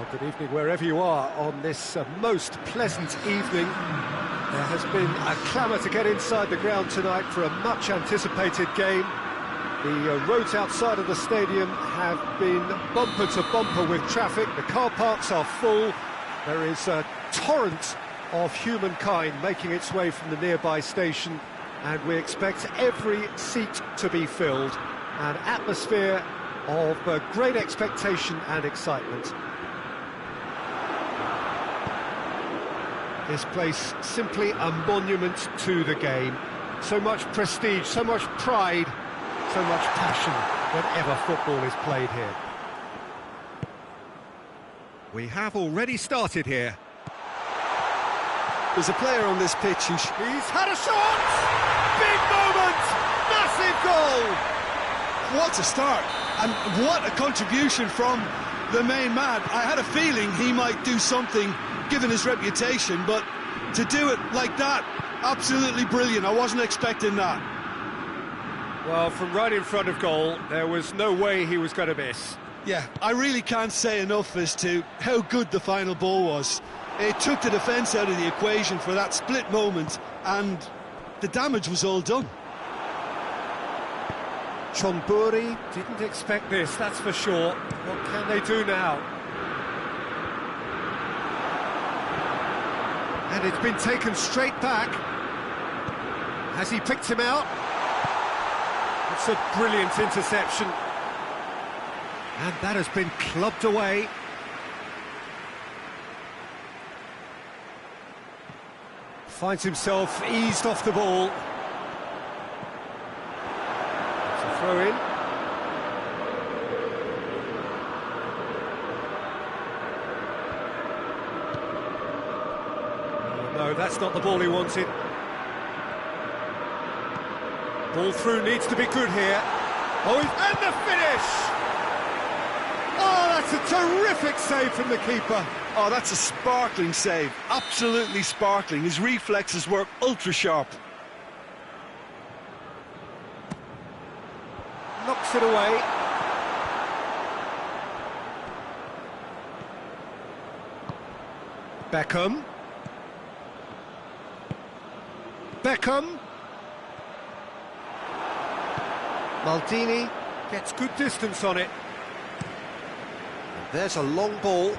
Well, good evening wherever you are on this most pleasant evening. There has been a clamour to get inside the ground tonight for a much-anticipated game. The roads outside of the stadium have been bumper to bumper with traffic. The car parks are full. There is a torrent of humankind making its way from the nearby station, and we expect every seat to be filled. An atmosphere of great expectation and excitement. This place simply a monument to the game. So much prestige, so much pride, so much passion whenever football is played here. We have already started here. There's a player on this pitch who's had a shot! Big moment! Massive goal! What a start, and what a contribution from the main man. I had a feeling he might do something given his reputation, but to do it like that, absolutely brilliant. I wasn't expecting that. Well, from right in front of goal, there was no way he was going to miss. Yeah, I really can't say enough as to how good the final ball was. It took the defence out of the equation for that split moment, and the damage was all done. Chonburi didn't expect this, that's for sure. What can they do now? And it's been taken straight back. Has he picked him out? It's a brilliant interception. And that has been clubbed away. Finds himself eased off the ball. It's a throw in. No, that's not the ball he wanted. Ball through needs to be good here. Oh, and the finish! Oh, that's a terrific save from the keeper. Oh, that's a sparkling save. Absolutely sparkling. His reflexes were ultra sharp. Knocks it away. Beckham. Beckham. Maldini gets good distance on it. And there's a long ball.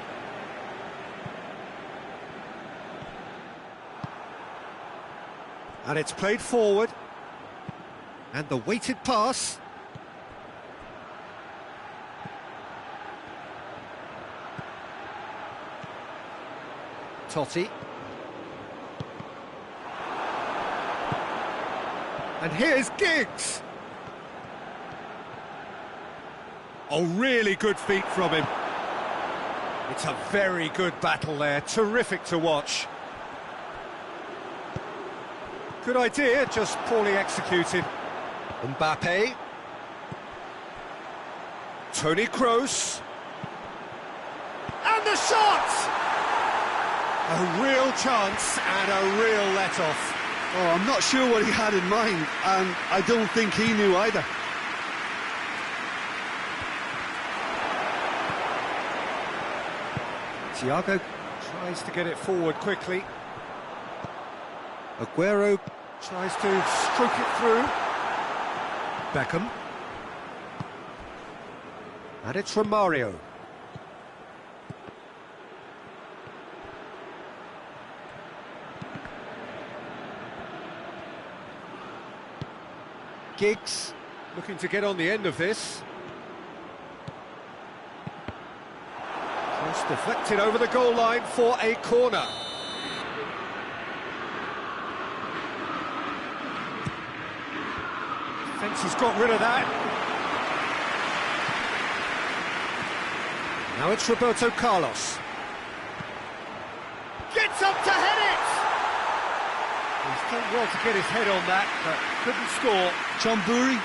And it's played forward. And the weighted pass. Totti. And here's Giggs. Oh, really good feet from him. It's a very good battle there, terrific to watch. Good idea, just poorly executed. Mbappe. Toni Kroos. And the shot! A real chance and a real let-off. Oh, I'm not sure what he had in mind, and I don't think he knew either. Thiago tries to get it forward quickly. Aguero tries to stroke it through. Beckham. And it's Romario. Giggs looking to get on the end of this. Cross deflected over the goal line for a corner. Defence has got rid of that. Now it's Roberto Carlos. Gets up to head it! He's done well to get his head on that, but couldn't score. Chonburi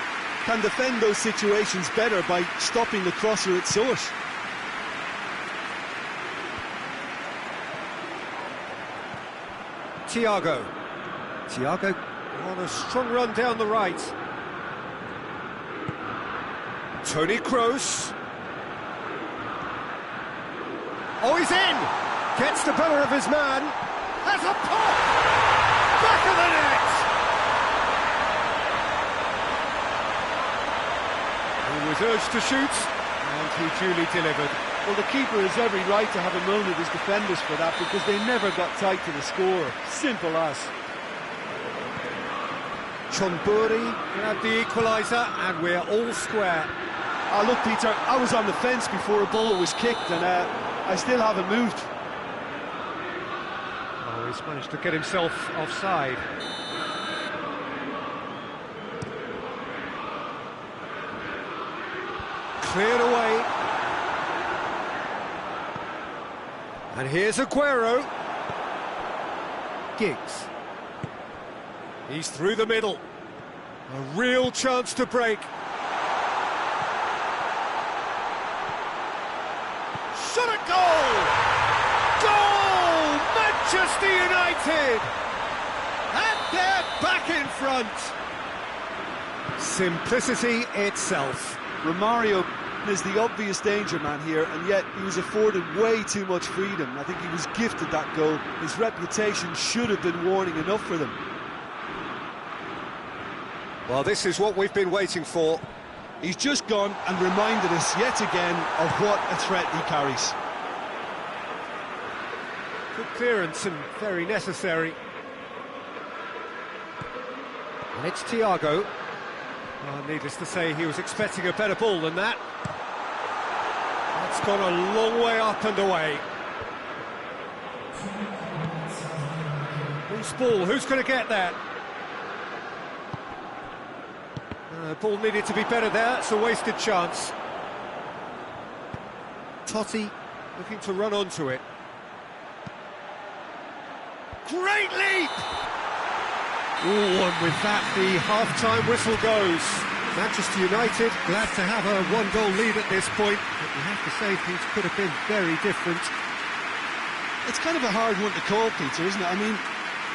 can defend those situations better by stopping the crosser at source. Thiago on a strong run down the right. Toni Kroos. Oh, he's in! Gets the better of his man. Has a pop! Back of the net! He was urged to shoot, and he duly delivered. Well, the keeper has every right to have a moan at his defenders for that, because they never got tight to the score. Simple as. Chonburi grabbed the equaliser, and we're all square. Oh, look, Peter, I was on the fence before a ball was kicked, and I still haven't moved. Oh, he's managed to get himself offside. Cleared away. And here's Aguero. Giggs. He's through the middle. A real chance to break. Shot a goal! Goal! Manchester United! And they're back in front. Simplicity itself. Romario is the obvious danger man here, and yet he was afforded way too much freedom. I think he was gifted that goal. His reputation should have been warning enough for them. Well, this is what we've been waiting for. He's just gone and reminded us yet again of what a threat he carries. Good clearance and very necessary. And it's Thiago. Well, needless to say, he was expecting a better ball than that. It's gone a long way up and away. Loose ball, who's going to get that? Ball needed to be better there, it's a wasted chance. Totti looking to run onto it. Great leap! Oh, and with that, the half-time whistle goes. Manchester United glad to have a one-goal lead at this point, but you have to say things could have been very different. It's kind of a hard one to call, Peter, isn't it? I mean,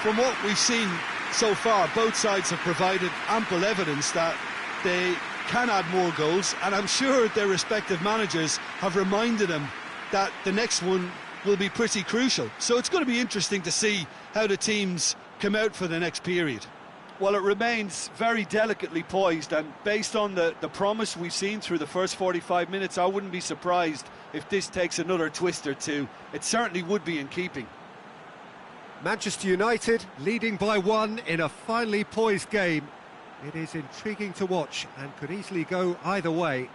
from what we've seen so far, both sides have provided ample evidence that they can add more goals, and I'm sure their respective managers have reminded them that the next one will be pretty crucial. So it's going to be interesting to see how the teams come out for the next period. Well, it remains very delicately poised, and based on the promise we've seen through the first 45 minutes, I wouldn't be surprised if this takes another twist or two. It certainly would be in keeping. Manchester United leading by 1 in a finely poised game. It is intriguing to watch and could easily go either way.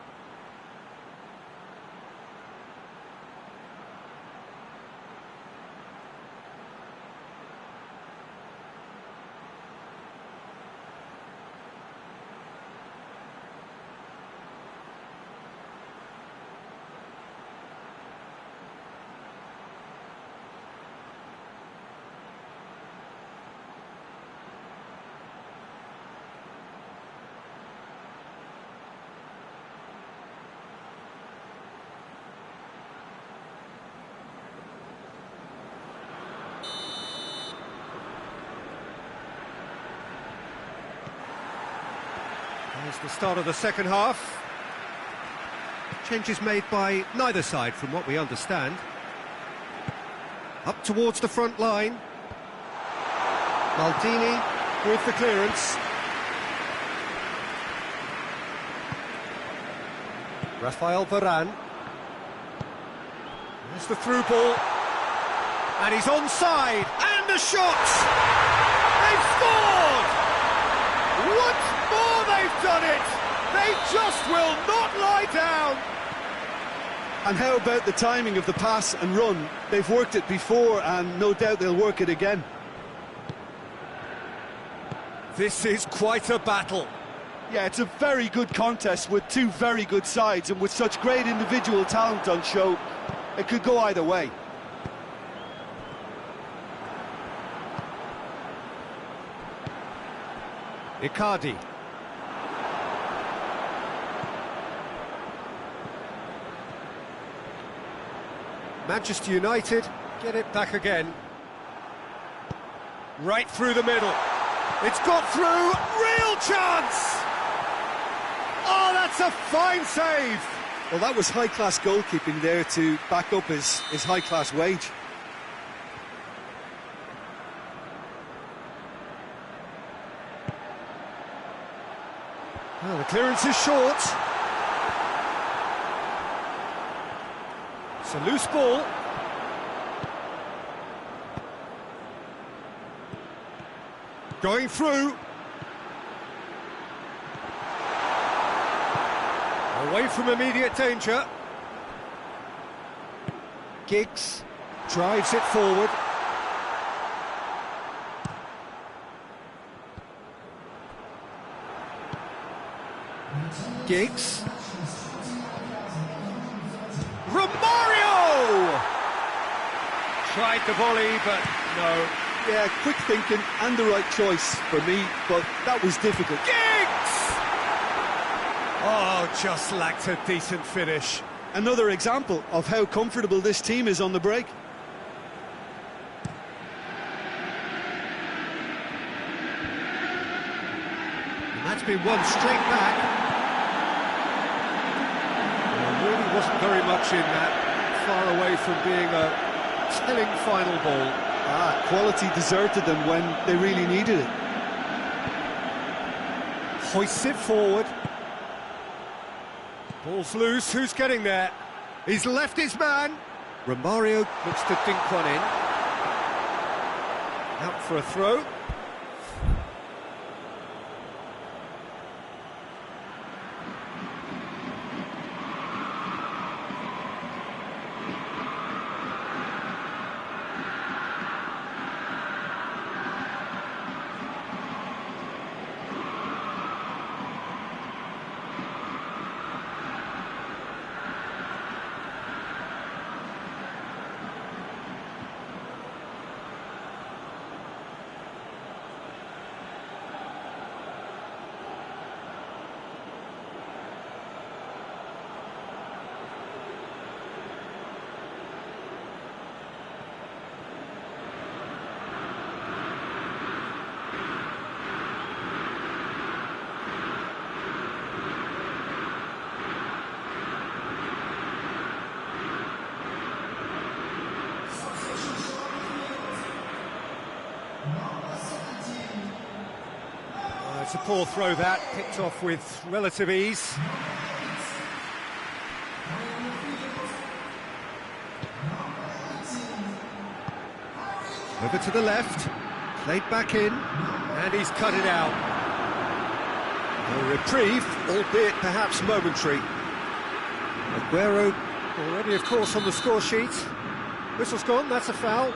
Here's the start of the second half. Changes made by neither side from what we understand. Up towards the front line. Maldini with the clearance. Rafael Varane. There's the through ball. And he's onside. And the shot! They've scored! Once more they've done it! They just will not lie down! And how about the timing of the pass and run? They've worked it before, and no doubt they'll work it again. This is quite a battle. Yeah, it's a very good contest with two very good sides, and with such great individual talent on show, it could go either way. Icardi. Manchester United get it back again. Right through the middle. It's got through. Real chance! Oh, that's a fine save. Well, that was high-class goalkeeping there to back up his high-class wage. Well, the clearance is short. It's a loose ball. Going through. Away from immediate danger. Giggs drives it forward. Giggs. Romario! Tried the volley, but no. Yeah, quick thinking and the right choice for me, but that was difficult. Giggs! Oh, just lacked a decent finish. Another example of how comfortable this team is on the break. And that's been won straight back. There really wasn't very much in that, far away from being a telling final ball. Quality deserted them when they really needed it. Hoists it forward. Ball's loose, who's getting there? He's left his man. Romario looks to dink one in. Out for a throw. It's a poor throw that, picked off with relative ease. Over to the left, played back in, and he's cut it out. A reprieve, albeit perhaps momentary. Aguero already, of course, on the score sheet. Whistle's gone, that's a foul.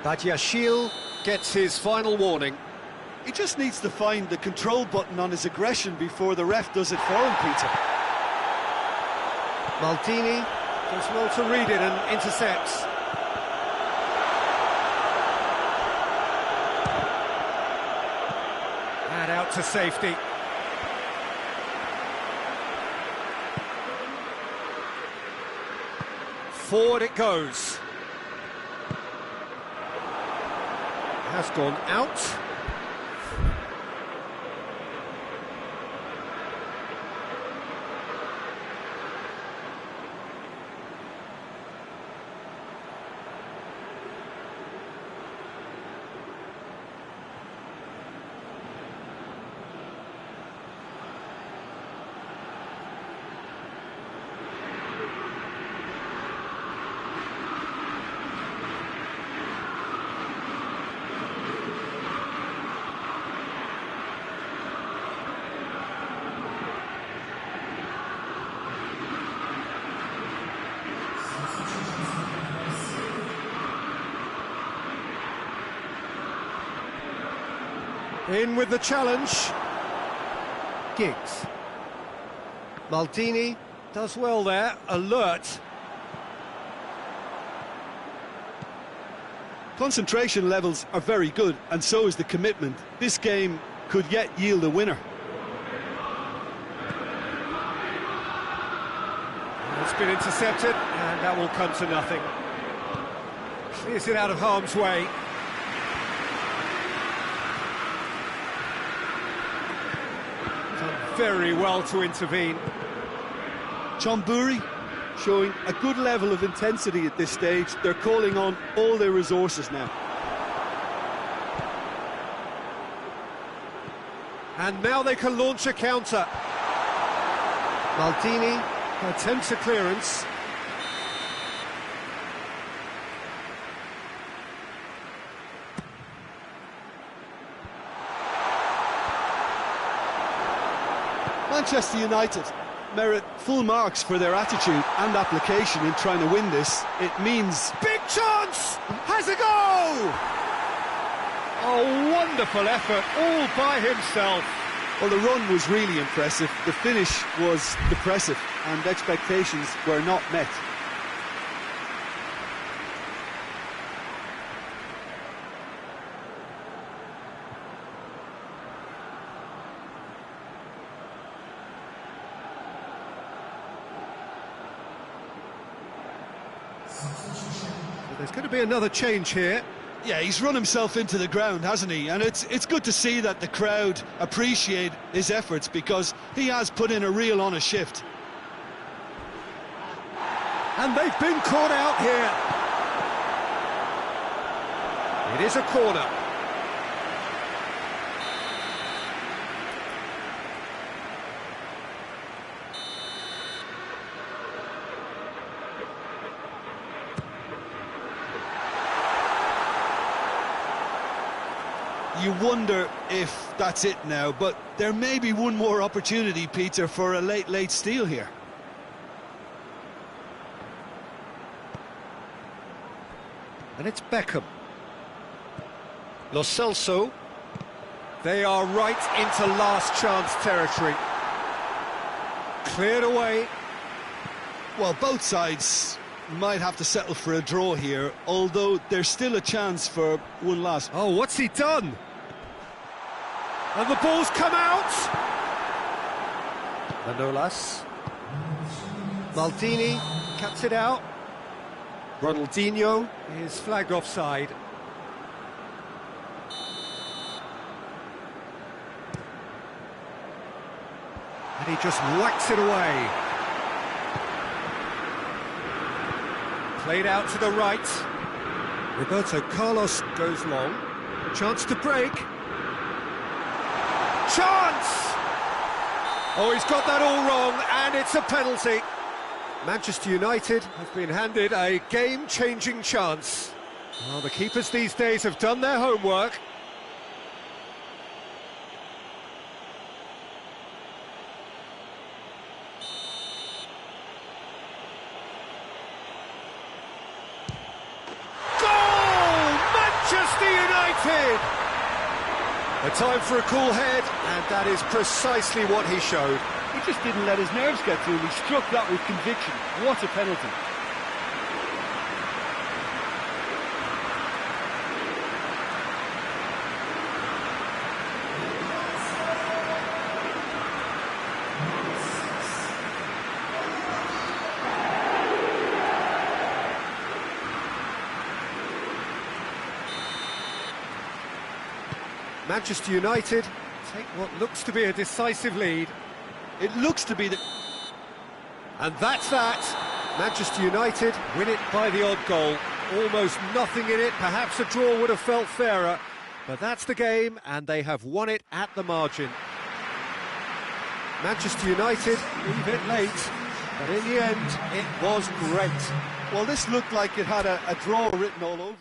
Badiashile gets his final warning. He just needs to find the control button on his aggression before the ref does it for him, Peter. Maldini does well to read it and intercepts. And out to safety. Forward it goes. Has gone out. In with the challenge. Giggs. Maldini does well there, alert. Concentration levels are very good, and so is the commitment. This game could yet yield a winner. It's been intercepted, and that will come to nothing. Clears it out of harm's way. Done very well to intervene. John Burry showing a good level of intensity at this stage. They're calling on all their resources now. And now they can launch a counter. Maldini attempts a clearance. Manchester United merit full marks for their attitude and application in trying to win this. It means... Big chance! Has a goal! A wonderful effort, all by himself. Well, the run was really impressive. The finish was depressive, and expectations were not met. There's going to be another change here. Yeah, he's run himself into the ground, hasn't he? And it's good to see that the crowd appreciate his efforts, because he has put in a real honest shift. And they've been caught out here. It is a corner. You wonder if that's it now, but there may be one more opportunity, Peter, for a late steal here. And it's Beckham. Lo Celso. They are right into last chance territory. Cleared away. Well, both sides might have to settle for a draw here, although there's still a chance for one last. Oh, what's he done? And the ball's come out. Manolas. Maldini cuts it out. Ronaldinho is flagged offside. And he just whacks it away. Played out to the right. Roberto Carlos goes long. Chance to break. Chance! Oh, he's got that all wrong, and it's a penalty. Manchester United have been handed a game-changing chance. Well, the keepers these days have done their homework. Manchester United! A time for a cool head, and that is precisely what he showed. He just didn't let his nerves get to him. He struck that with conviction. What a penalty. Manchester United take what looks to be a decisive lead. It looks to be the... And that's that. Manchester United win it by the odd goal. Almost nothing in it. Perhaps a draw would have felt fairer. But that's the game, and they have won it at the margin. Manchester United leave it late, but in the end, it was great. Well, this looked like it had a draw written all over it.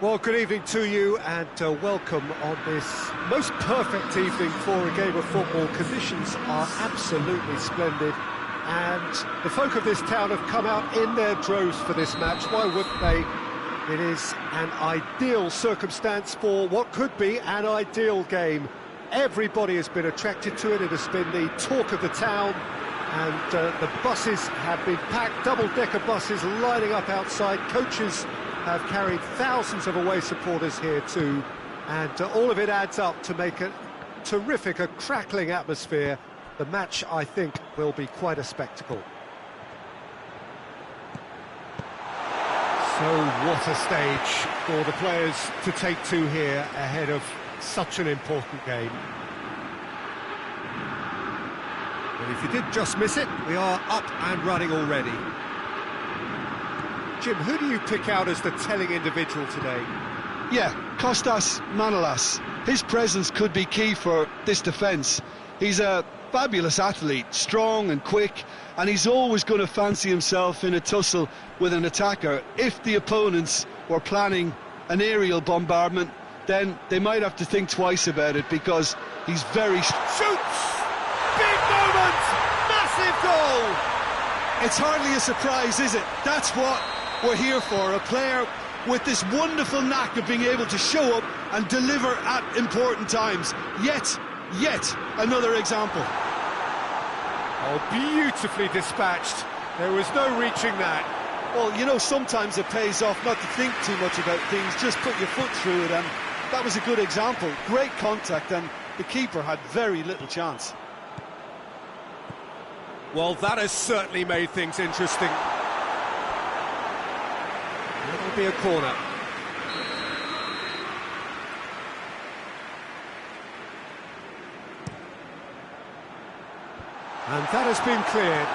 Well, good evening to you and welcome on this most perfect evening for a game of football. Conditions are absolutely splendid and the folk of this town have come out in their droves for this match. Why wouldn't they? It is an ideal circumstance for what could be an ideal game. Everybody has been attracted to it. It has been the talk of the town, and the buses have been packed, double-decker buses lining up outside. Coaches have carried thousands of away supporters here too, and all of it adds up to make a terrific, a crackling atmosphere. The match, I think, will be quite a spectacle. So what a stage for the players to take to here ahead of such an important game. And if you did just miss it, we are up and running already. Jim, who do you pick out as the telling individual today? Yeah, Kostas Manolas. His presence could be key for this defence. He's a fabulous athlete, strong and quick, and he's always going to fancy himself in a tussle with an attacker. If the opponents were planning an aerial bombardment, then they might have to think twice about it, because he's very... Shoots! Big moment! Massive goal! It's hardly a surprise, is it? That's what we're here for, a player with this wonderful knack of being able to show up and deliver at important times. Yet another example. Oh, beautifully dispatched. There was no reaching that. Well, you know, sometimes it pays off not to think too much about things, just put your foot through it, and that was a good example. Great contact, and the keeper had very little chance. Well, that has certainly made things interesting. It'll be a corner. And that has been cleared.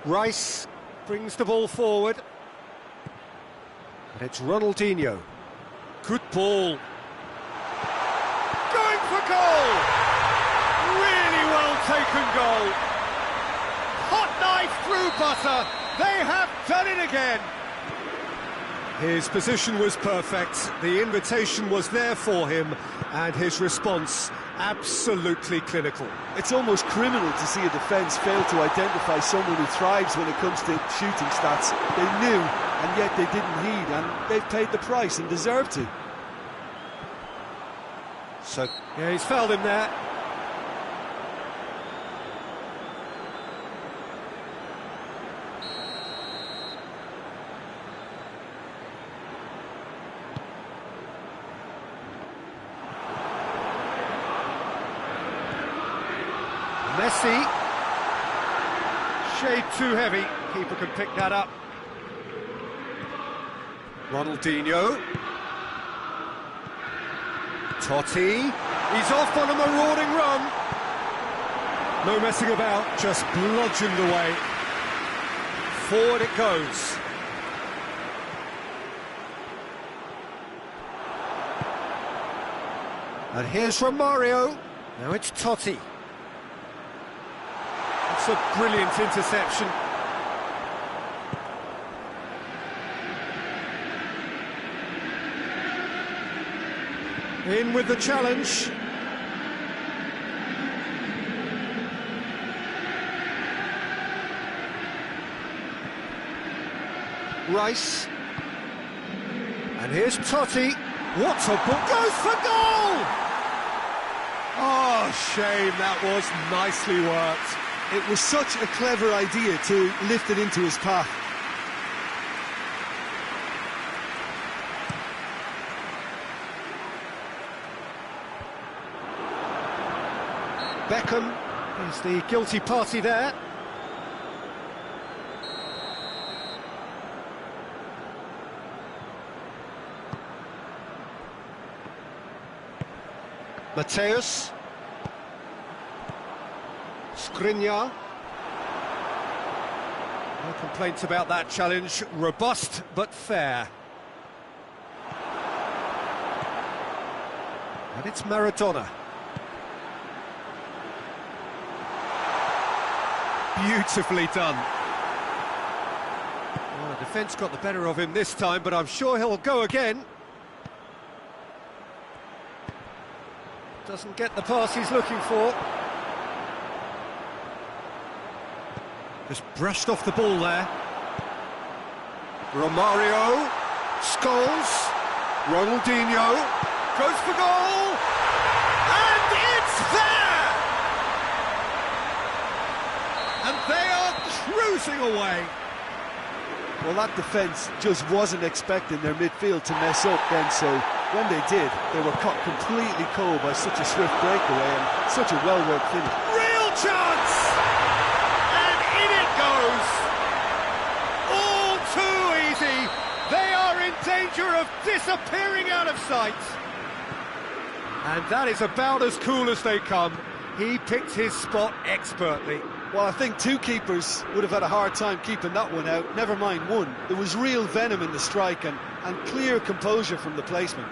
Rice brings the ball forward. And it's Ronaldinho. Good ball. Going for goal! Really well taken goal. Hot knife through butter. They have done it again. His position was perfect. The invitation was there for him, and his response absolutely clinical. It's almost criminal to see a defence fail to identify someone who thrives when it comes to shooting stats. They knew, and yet they didn't heed, and they've paid the price and deserve to. So, yeah, he's fouled him there. Messi, shade too heavy, keeper can pick that up. Ronaldinho, Totti, he's off on a marauding run. No messing about, just bludgeoned away. Forward it goes. And here's Romario, now it's Totti. It's a brilliant interception. In with the challenge. Rice. And here's Totti. What a ball! Goes for goal! Oh, shame, that was nicely worked. It was such a clever idea to lift it into his path. Beckham is the guilty party there. Mateus. Skriniar. No complaints about that challenge. Robust but fair. And it's Maradona. Beautifully done. Oh, Well, defence got the better of him this time, but I'm sure he'll go again. Doesn't get the pass he's looking for. Just brushed off the ball there. Romario, Scholes, Ronaldinho, goes for goal, and it's there! And they are cruising away. Well, that defence just wasn't expecting their midfield to mess up then, so when they did, they were caught completely cold by such a swift breakaway and such a well-worked finish. Real chance! And in it goes! All too easy! They are in danger of disappearing out of sight! And that is about as cool as they come. He picked his spot expertly. Well, I think two keepers would have had a hard time keeping that one out, never mind one. There was real venom in the strike and clear composure from the placement.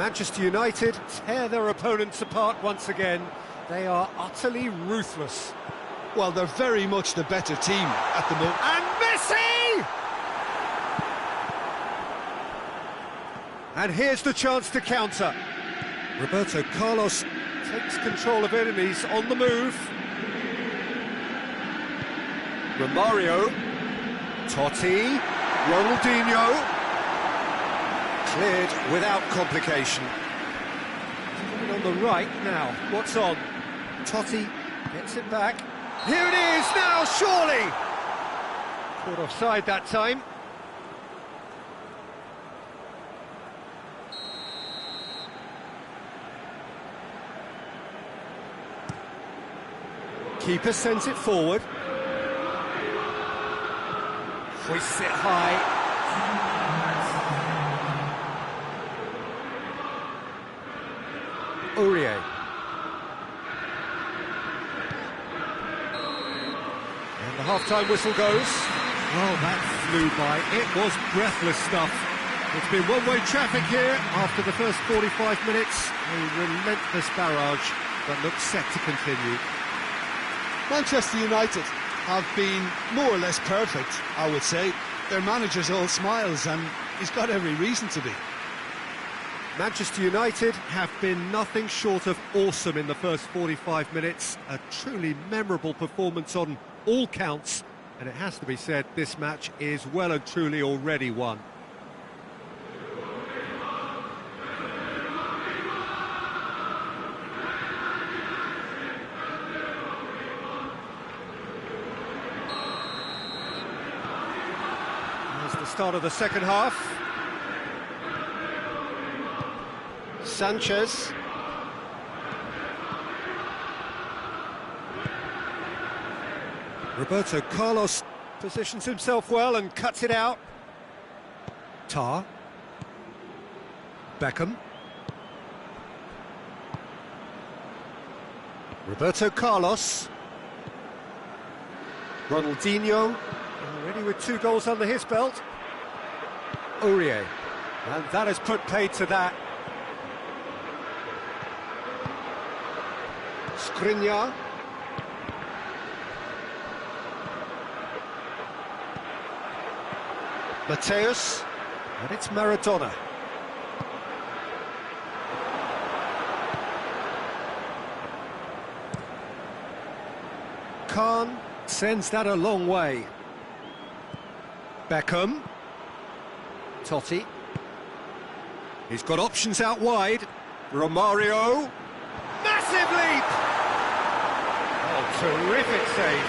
Manchester United tear their opponents apart once again. They are utterly ruthless. Well, they're very much the better team at the moment. And Messi! And here's the chance to counter. Roberto Carlos takes control of it and he's on the move. Romario, Totti, Ronaldinho. Cleared without complication. On the right now, what's on? Totti gets it back. Here it is now, surely! Caught offside that time. Keeper sends it forward. Hoists it high. Aurier. And the half-time whistle goes. Well, that flew by. It was breathless stuff. It's been one-way traffic here after the first 45 minutes. A relentless barrage that looks set to continue. Manchester United have been more or less perfect, I would say. Their manager's all smiles and he's got every reason to be. Manchester United have been nothing short of awesome in the first 45 minutes. A truly memorable performance on all counts. And it has to be said, this match is well and truly already won. There's the start of the second half. Sanchez. Roberto Carlos positions himself well and cuts it out. Tar. Beckham. Roberto Carlos. Ronaldinho. Already with 2 goals under his belt. Aurier. And that has put paid to that. Skriniar. Mateus. And it's Maradona. Khan sends that a long way. Beckham. Totti. He's got options out wide. Romario. Massive leap! Oh, terrific save.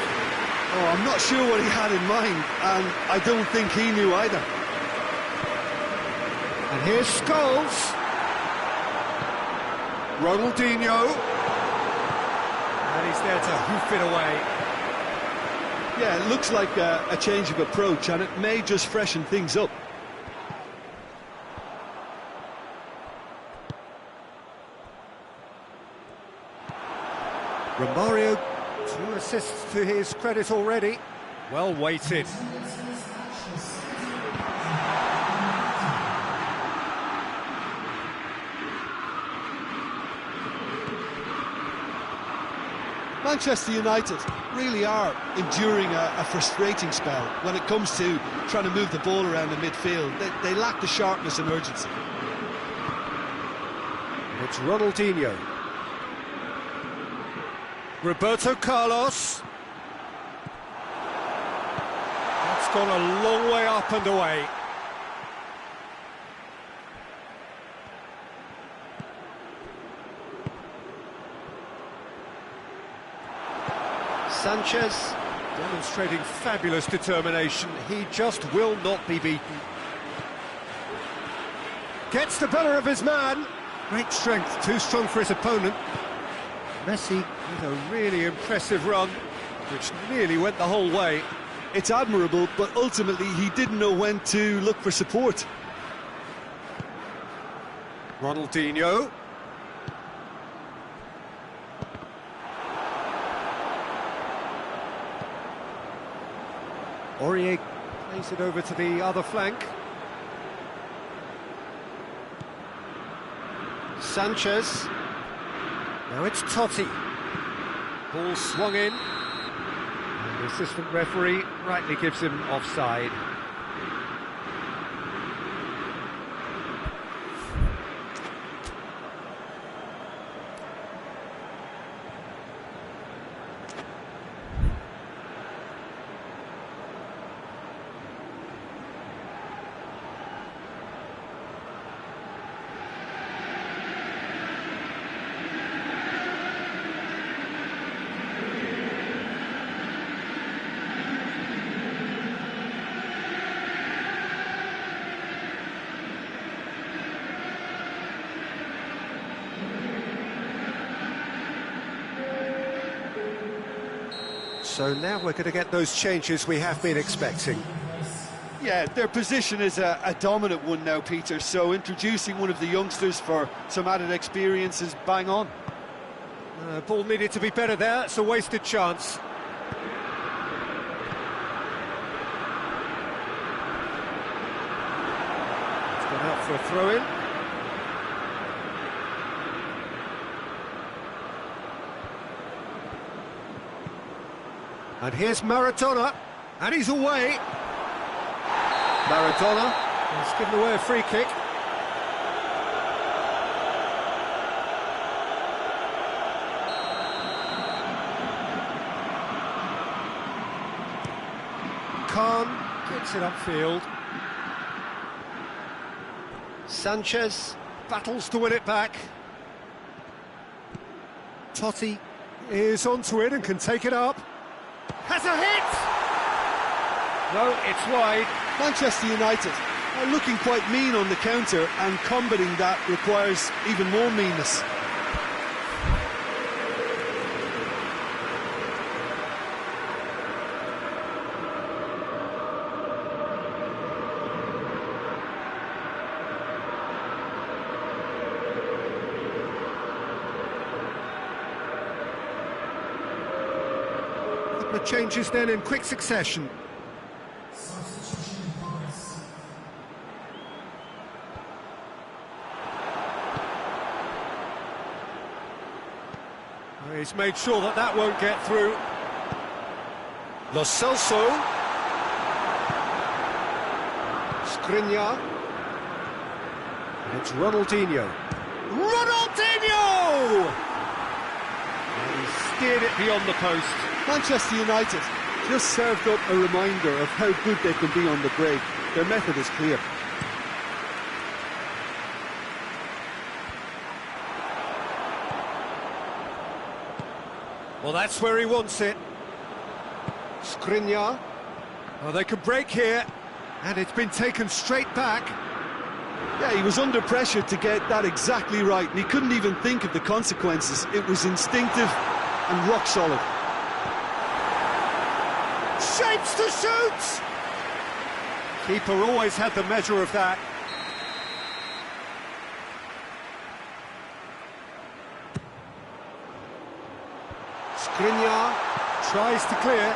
Oh, I'm not sure what he had in mind, and I don't think he knew either. And here's Scholes. Ronaldinho. And he's there to hoof it away. Yeah, it looks like a change of approach, and it may just freshen things up. Romario, 2 assists to his credit already. Well weighted. Manchester United really are enduring a frustrating spell when it comes to trying to move the ball around the midfield. They lack the sharpness and urgency. It's Ronaldinho. Roberto Carlos. That's gone a long way up and away. Sanchez demonstrating fabulous determination. He just will not be beaten. Gets the better of his man. Great strength, too strong for his opponent. Messi with a really impressive run, which nearly went the whole way. It's admirable, but ultimately he didn't know when to look for support. Ronaldinho. Aurier plays it over to the other flank. Sanchez. Now it's Totti. Ball swung in. And the assistant referee rightly gives him offside. So now we're going to get those changes we have been expecting. Yeah, their position is a dominant one now, Peter, so introducing one of the youngsters for some added experience is bang on. Ball needed to be better there, it's a wasted chance. It's gone out for a throw-in. And here's Maradona, and he's away. Maradona has given away a free kick. Khan gets it upfield. Sanchez battles to win it back. Totti is onto it and can take it up. Has a hit! No, it's wide. Manchester United are looking quite mean on the counter, and combating that requires even more meanness. The changes then in quick succession. He's made sure that that won't get through. Lo Celso. Skriniar. And it's Ronaldinho. Ronaldinho! And he steered it beyond the post. Manchester United just served up a reminder of how good they can be on the break. Their method is clear. Well, that's where he wants it. Skriniar. Oh, they could break here, and it's been taken straight back. Yeah, he was under pressure to get that exactly right, and he couldn't even think of the consequences. It was instinctive and rock solid. Shapes to shoot! Keeper always had the measure of that. Skriniar tries to clear.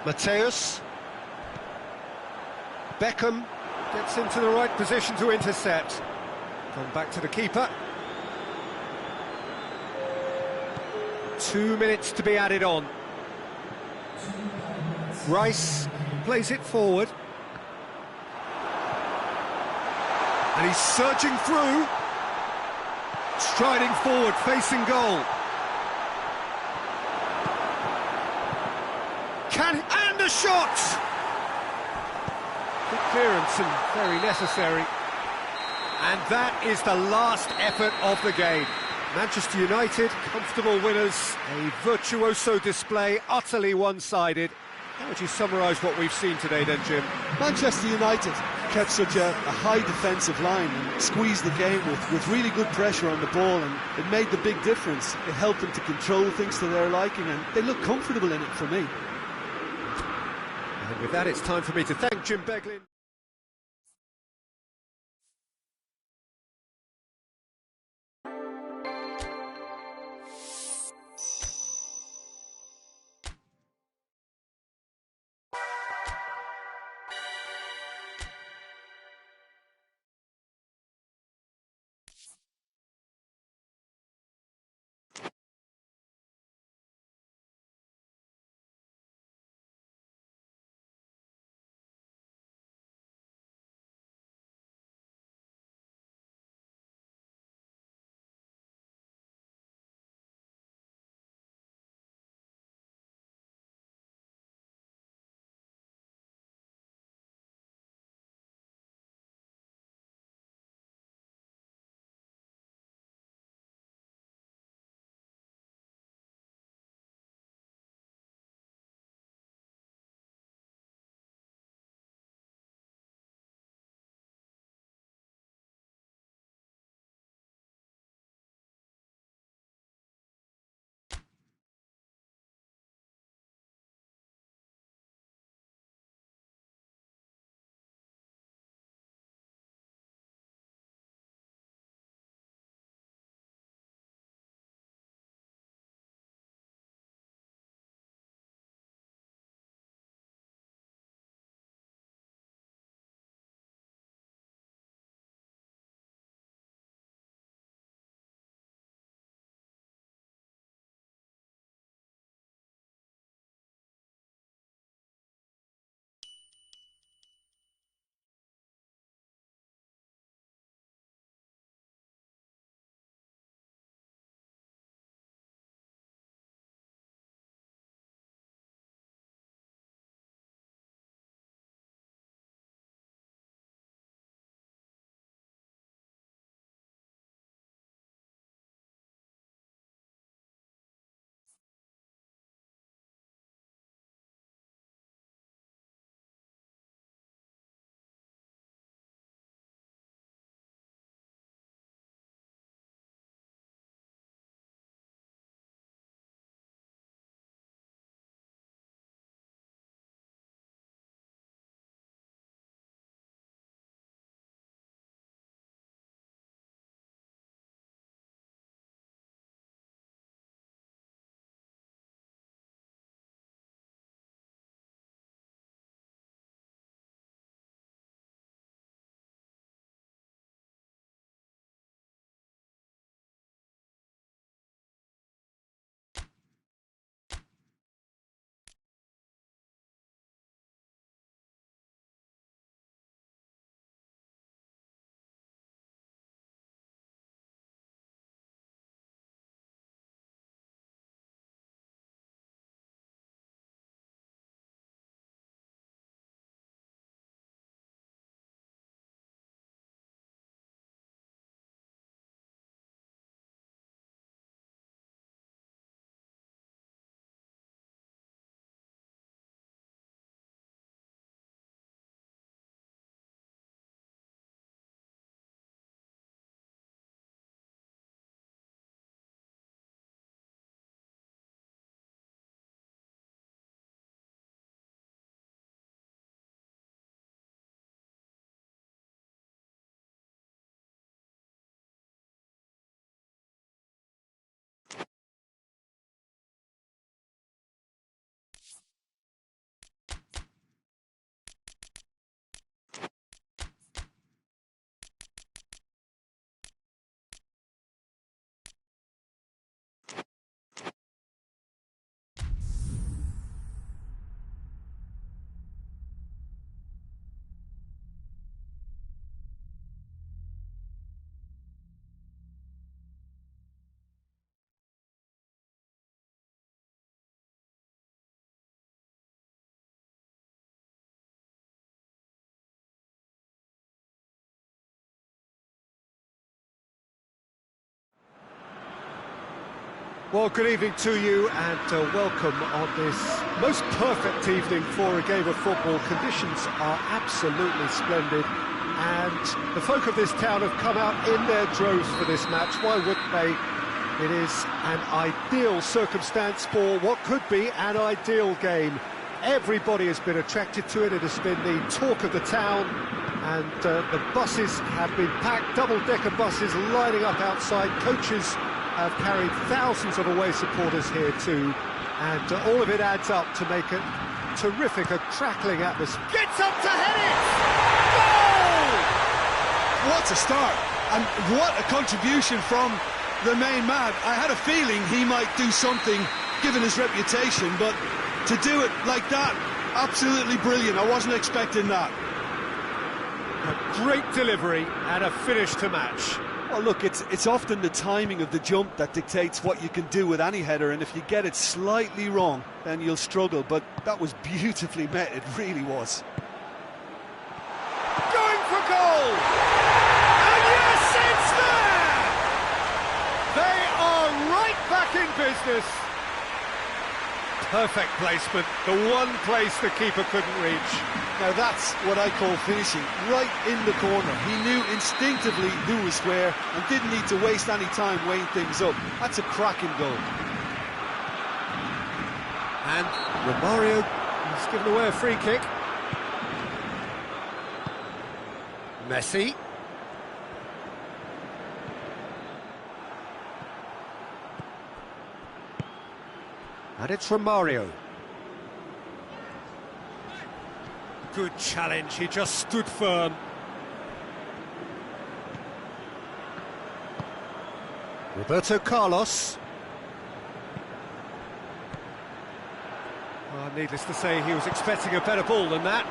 Mateus. Beckham. Gets into the right position to intercept. Gone back to the keeper. 2 minutes to be added on. Rice plays it forward. And he's surging through. Striding forward, facing goal. And a shot! Good clearance and very necessary. And that is the last effort of the game. Manchester United, comfortable winners. A virtuoso display, utterly one-sided. How would you summarise what we've seen today then, Jim? Manchester United kept such a high defensive line and squeezed the game with really good pressure on the ball, and it made the big difference. It helped them to control things to their liking, and they look comfortable in it for me. And with that, it's time for me to thank Jim Beglin. Well, good evening to you and welcome on this most perfect evening for a game of football. Conditions are absolutely splendid and the folk of this town have come out in their droves for this match. Why wouldn't they? It is an ideal circumstance for what could be an ideal game. Everybody has been attracted to it. It has been the talk of the town, and the buses have been packed, double-decker buses lining up outside. Coaches have carried thousands of away supporters here too, and all of it adds up to make it terrific, a crackling atmosphere. Gets up to head it! Goal! What a start, and what a contribution from the main man. I had a feeling he might do something, given his reputation, but to do it like that, absolutely brilliant. I wasn't expecting that. A great delivery and a finish to match. Well, look, it's often the timing of the jump that dictates what you can do with any header, and if you get it slightly wrong, then you'll struggle, but that was beautifully met, it really was. Going for goal! And yes, it's there! They are right back in business. Perfect placement, the one place the keeper couldn't reach. Now that's what I call finishing, right in the corner. He knew instinctively who was where and didn't need to waste any time weighing things up. That's a cracking goal. And Romario has given away a free kick. Messi. And it's Romario. Good challenge, he just stood firm. Roberto Carlos. Well, needless to say, he was expecting a better ball than that.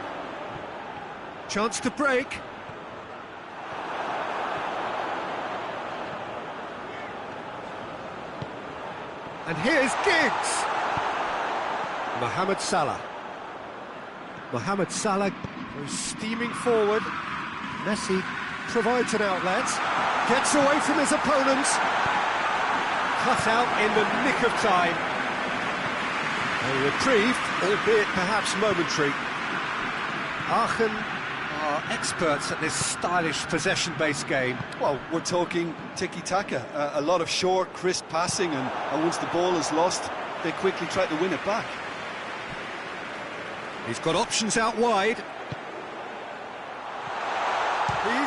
Chance to break. And here's Giggs. Mohamed Salah. Mohamed Salah goes steaming forward. Messi provides an outlet, gets away from his opponent, cut out in the nick of time. A reprieve, albeit perhaps momentary. Aachen are experts at this stylish possession-based game. Well, we're talking tiki-taka, a lot of short, crisp passing, and once the ball is lost, they quickly try to win it back. He's got options out wide. He's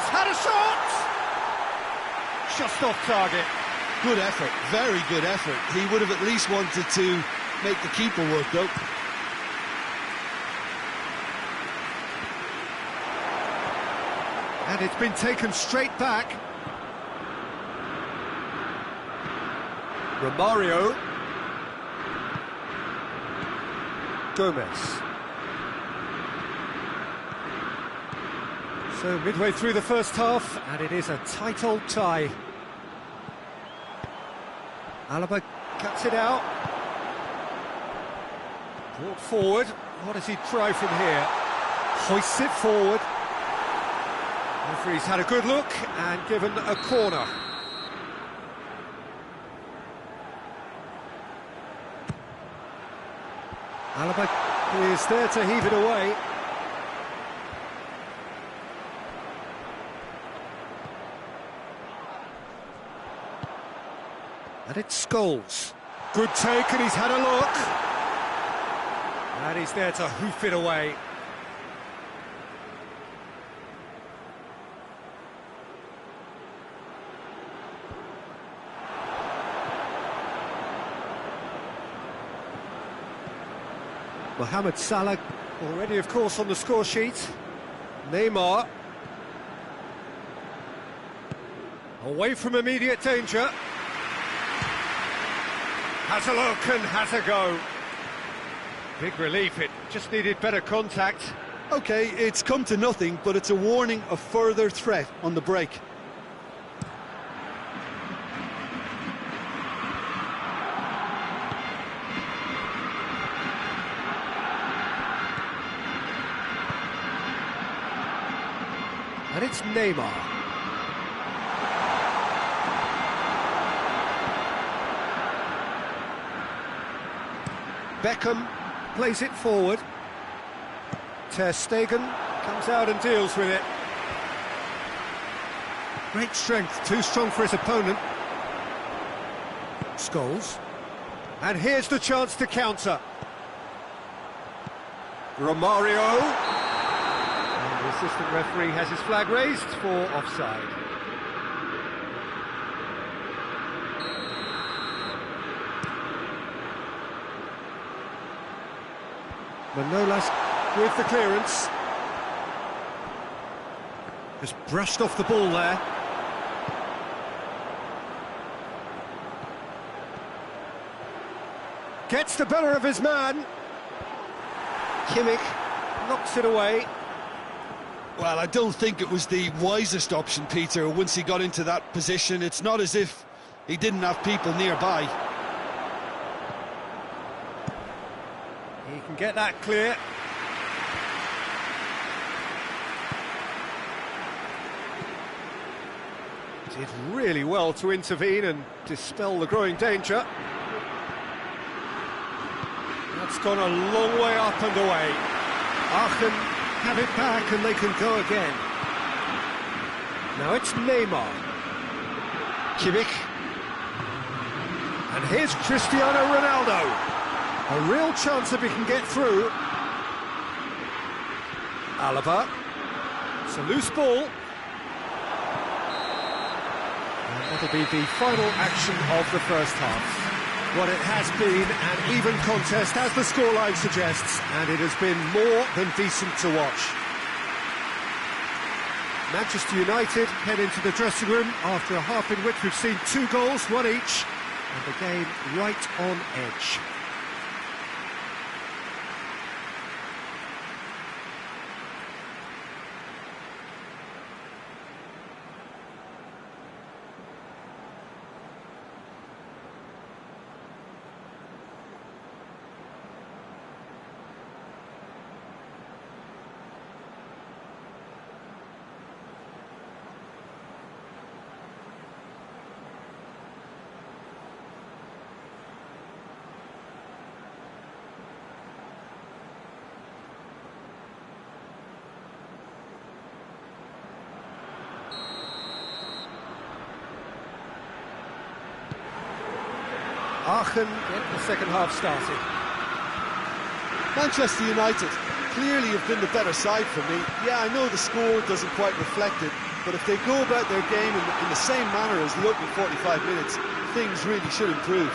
had a shot! Just off target. Good effort, very good effort. He would have at least wanted to make the keeper work, though. And it's been taken straight back. Romario. Gomez. So midway through the first half, and it is a tight old tie. Alaba cuts it out. Brought forward. What does he try from here? Hoists it forward. Referee's had a good look and given a corner. Alaba is there to heave it away. And it's Scholes. Good take, and he's had a look. And he's there to hoof it away. Mohamed Salah already, of course, on the score sheet. Neymar. Away from immediate danger. Has a look and has a go. Big relief, it just needed better contact. OK, it's come to nothing, but it's a warning of further threat on the break. And it's Neymar. Beckham plays it forward. Ter Stegen comes out and deals with it. Great strength, too strong for his opponent. Scholes. And here's the chance to counter. Romario. And the assistant referee has his flag raised for offside. Manolas with the clearance. Has brushed off the ball there. Gets the better of his man. Kimmich knocks it away. Well, I don't think it was the wisest option, Peter, once he got into that position. It's not as if he didn't have people nearby. He can get that clear. Did really well to intervene and dispel the growing danger. That's gone a long way up and away. Aachen have it back and they can go again. Now it's Neymar. Kimmich. And here's Cristiano Ronaldo. A real chance if he can get through. Alaba. It's a loose ball. And that'll be the final action of the first half. What it has been an even contest, as the scoreline suggests, and it has been more than decent to watch. Manchester United head into the dressing room after a half in which we've seen 2 goals, 1 each, and the game right on edge. Aachen get the second half started. Manchester United clearly have been the better side for me. Yeah, I know the score doesn't quite reflect it, but if they go about their game in the same manner as the opening 45 minutes, things really should improve.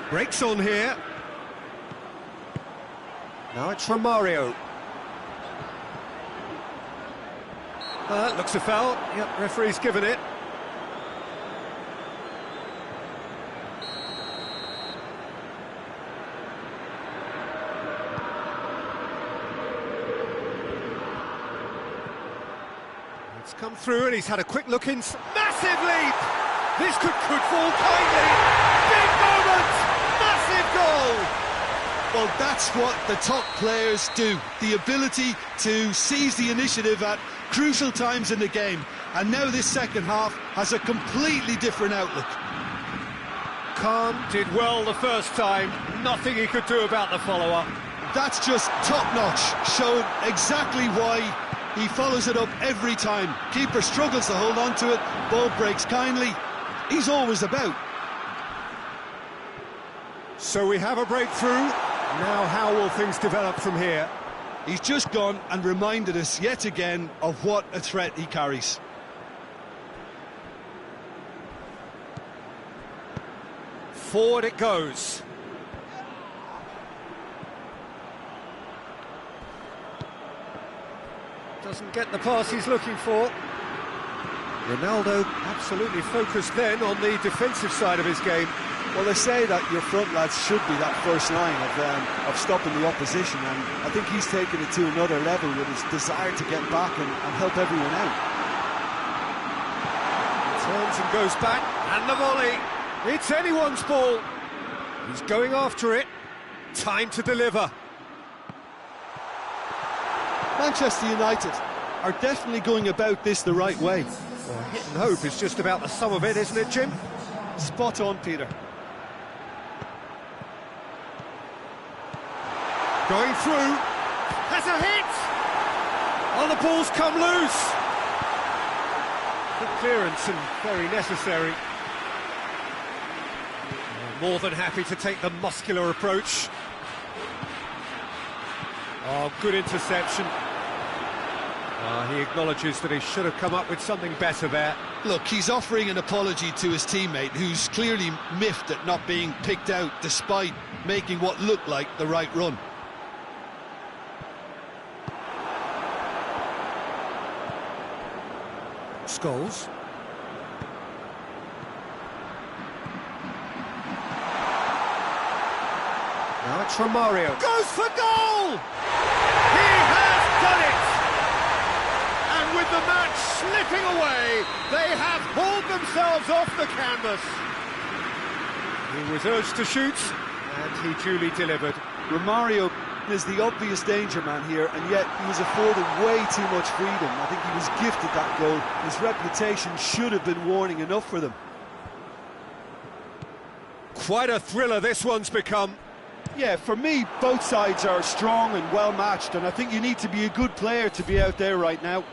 Breaks on here. Now it's Romario. Looks a foul. Yep, referee's given it. It's come through and he's had a quick look in. Massive leap! This could fall kindly. Big moment! Massive goal! Well, that's what the top players do. The ability to seize the initiative at crucial times in the game. And now this second half has a completely different outlook. Kahn did well the first time. Nothing he could do about the follower. That's just top-notch. Showed exactly why he follows it up every time. Keeper struggles to hold on to it. Ball breaks kindly. He's always about. So we have a breakthrough. Now how will things develop from here? He's just gone and reminded us yet again of what a threat he carries. Forward it goes. Doesn't get the pass he's looking for. Ronaldo absolutely focused then on the defensive side of his game. Well, they say that your front lads should be that first line of stopping the opposition, and I think he's taken it to another level with his desire to get back and help everyone out. Turns and goes back, and the volley. It's anyone's ball. He's going after it. Time to deliver. Manchester United are definitely going about this the right way. Well, hit And hope is just about the sum of it, isn't it, Jim? Spot on, Peter. Going through, has a hit! Oh, the ball's come loose! Good clearance and very necessary. More than happy to take the muscular approach. Oh, good interception. He acknowledges that he should have come up with something better there. Look, he's offering an apology to his teammate, who's clearly miffed at not being picked out despite making what looked like the right run. Scholes. Now it's Romario. Goes for goal! He has done it! And with the match slipping away, they have hauled themselves off the canvas. He was urged to shoot, and he duly delivered. Romario is the obvious danger man here, and yet he was afforded way too much freedom. I think he was gifted that goal. His reputation should have been warning enough for them. Quite a thriller this one's become. Yeah, for me, both sides are strong and well matched, and I think you need to be a good player to be out there right now.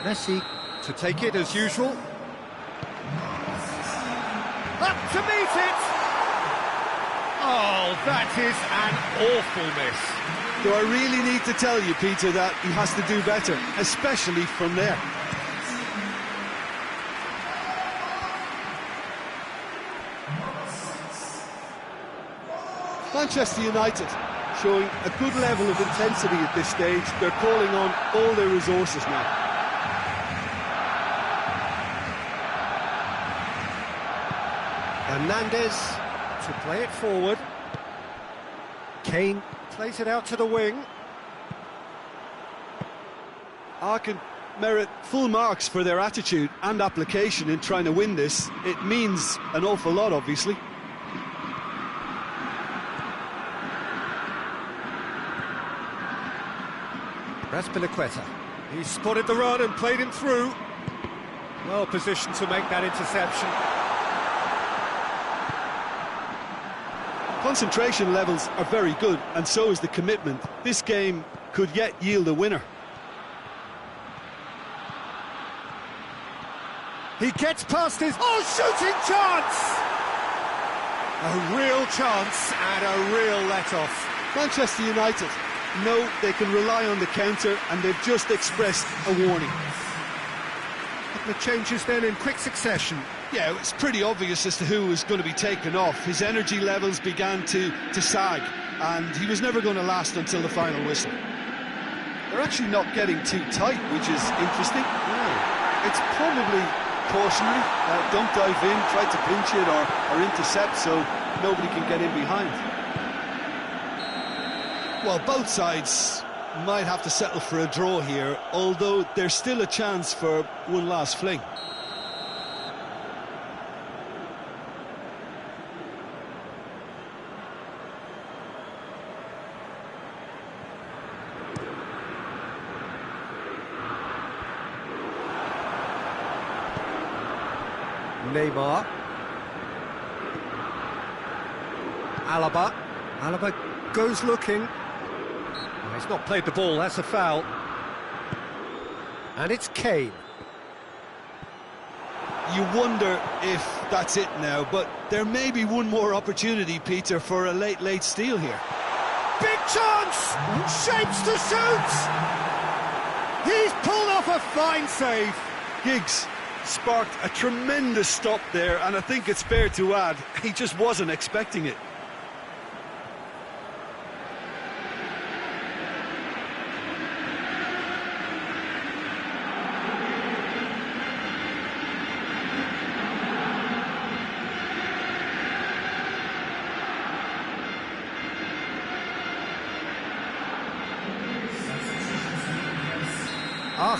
Messi to take it as usual. Up to meet it! Oh, that is an awful miss. Do I really need to tell you, Peter, that he has to do better, especially from there? Manchester United showing a good level of intensity at this stage. They're calling on all their resources now. Hernandez to play it forward. Kane plays it out to the wing. Can merit full marks for their attitude and application in trying to win this. It means an awful lot, obviously. Azpilicueta. He spotted the run and played him through. Well positioned to make that interception. Concentration levels are very good, and so is the commitment. This game could yet yield a winner. He gets past his... Oh, shooting chance! A real chance and a real let-off. Manchester United know they can rely on the counter, and they've just expressed a warning. Couple of changes then in quick succession. Yeah, it's pretty obvious as to who was going to be taken off. His energy levels began to sag, and he was never going to last until the final whistle. They're actually not getting too tight, which is interesting. Yeah. It's probably cautionary. Don't dive in, try to pinch it or intercept so nobody can get in behind. Well, both sides might have to settle for a draw here, although there's still a chance for one last fling. Neymar. Alaba goes looking. Oh, he's not played the ball, that's a foul. And it's Kane. You wonder if that's it now, but there may be one more opportunity, Peter, for a late steal here. Big chance! Shapes to shoot! He's pulled off a fine save. Giggs sparked a tremendous stop there, and I think it's fair to add, he just wasn't expecting it.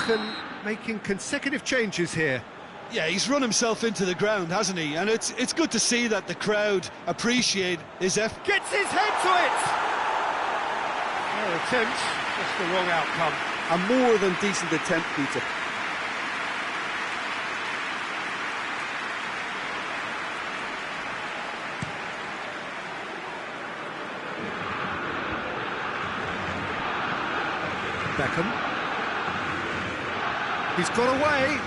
and making consecutive changes here. Yeah, he's run himself into the ground, hasn't he? And it's good to see that the crowd appreciate his effort. Gets his head to it! Their attempt, just the wrong outcome. A more than decent attempt, Peter. Beckham. He's got away.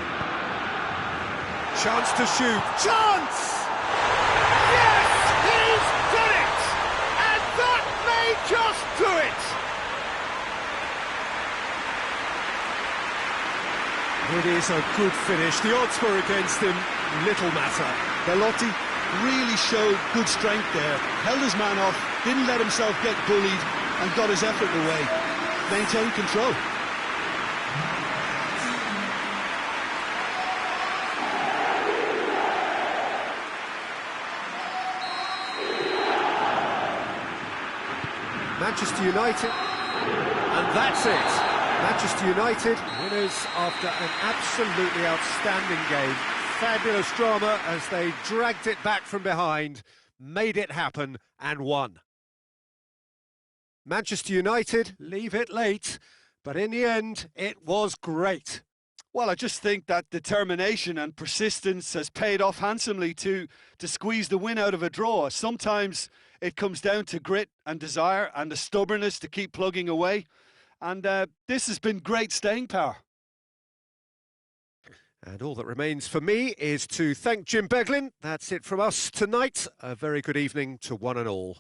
Chance to shoot. Chance! Yes! He's done it! And that may just do it! It is a good finish. The odds were against him. Little matter. Belotti really showed good strength there. Held his man off, didn't let himself get bullied, and got his effort away. Maintained control. Manchester United, and that's it. Manchester United winners after an absolutely outstanding game. Fabulous drama as they dragged it back from behind, made it happen and won. Manchester United leave it late, but in the end, it was great. Well, I just think that determination and persistence has paid off handsomely to squeeze the win out of a draw. Sometimes it comes down to grit and desire and the stubbornness to keep plugging away. And this has been great staying power. And all that remains for me is to thank Jim Beglin. That's it from us tonight. A very good evening to one and all.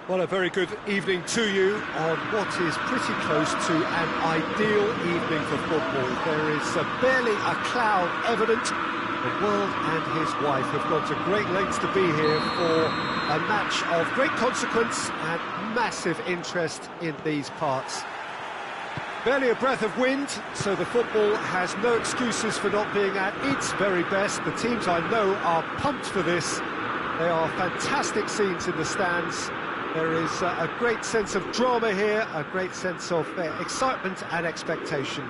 Well, a very good evening to you on what is pretty close to an ideal evening for football. There is barely a cloud evident. The world and his wife have gone to great lengths to be here for a match of great consequence and massive interest in these parts. Barely a breath of wind, so the football has no excuses for not being at its very best. The teams I know are pumped for this. They are fantastic scenes in the stands. There is a great sense of drama here, a great sense of excitement and expectation.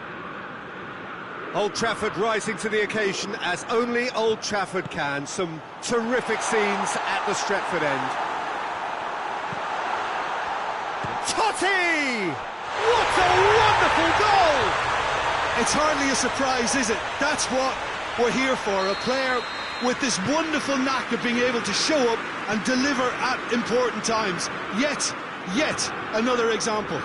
Old Trafford rising to the occasion as only Old Trafford can. Some terrific scenes at the Stretford end. Totti! What a wonderful goal! It's hardly a surprise, is it? That's what we're here for, a player with this wonderful knack of being able to show up and deliver at important times. Yet another example.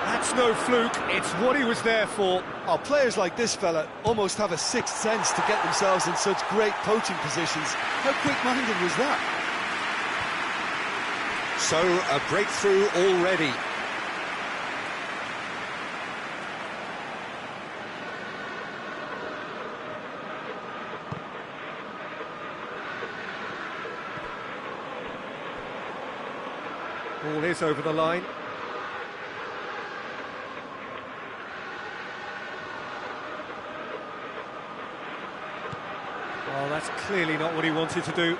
That's no fluke, it's what he was there for. Oh, players like this fella almost have a sixth sense to get themselves in such great poaching positions. How quick-minded was that? So, a breakthrough already. Ball is over the line. Well, that's clearly not what he wanted to do.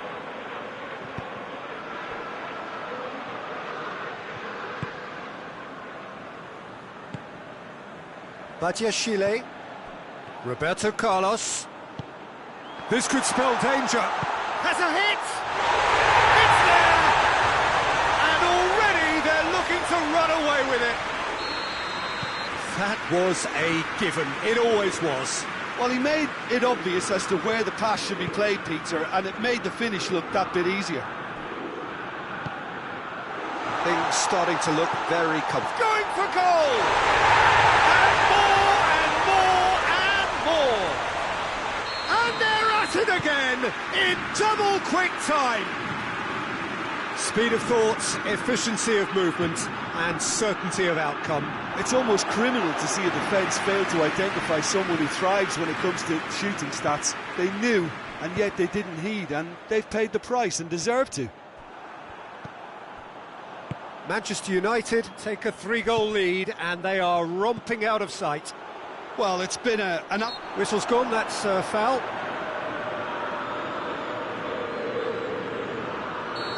Badiashile. Roberto Carlos. This could spell danger. Has a hit! It's there! And already they're looking to run away with it. That was a given. It always was. Well, he made it obvious as to where the pass should be played, Peter, and it made the finish look that bit easier. Things starting to look very comfortable. Going for goal! And more, and more! And they're at it again, in double quick time! Speed of thought, efficiency of movement, and certainty of outcome. It's almost criminal to see a defence fail to identify someone who thrives when it comes to shooting stats. They knew, and yet they didn't heed, and they've paid the price and deserve to. Manchester United take a 3-goal lead, and they are romping out of sight. Well, it's been an up... Whistle's gone, that's foul.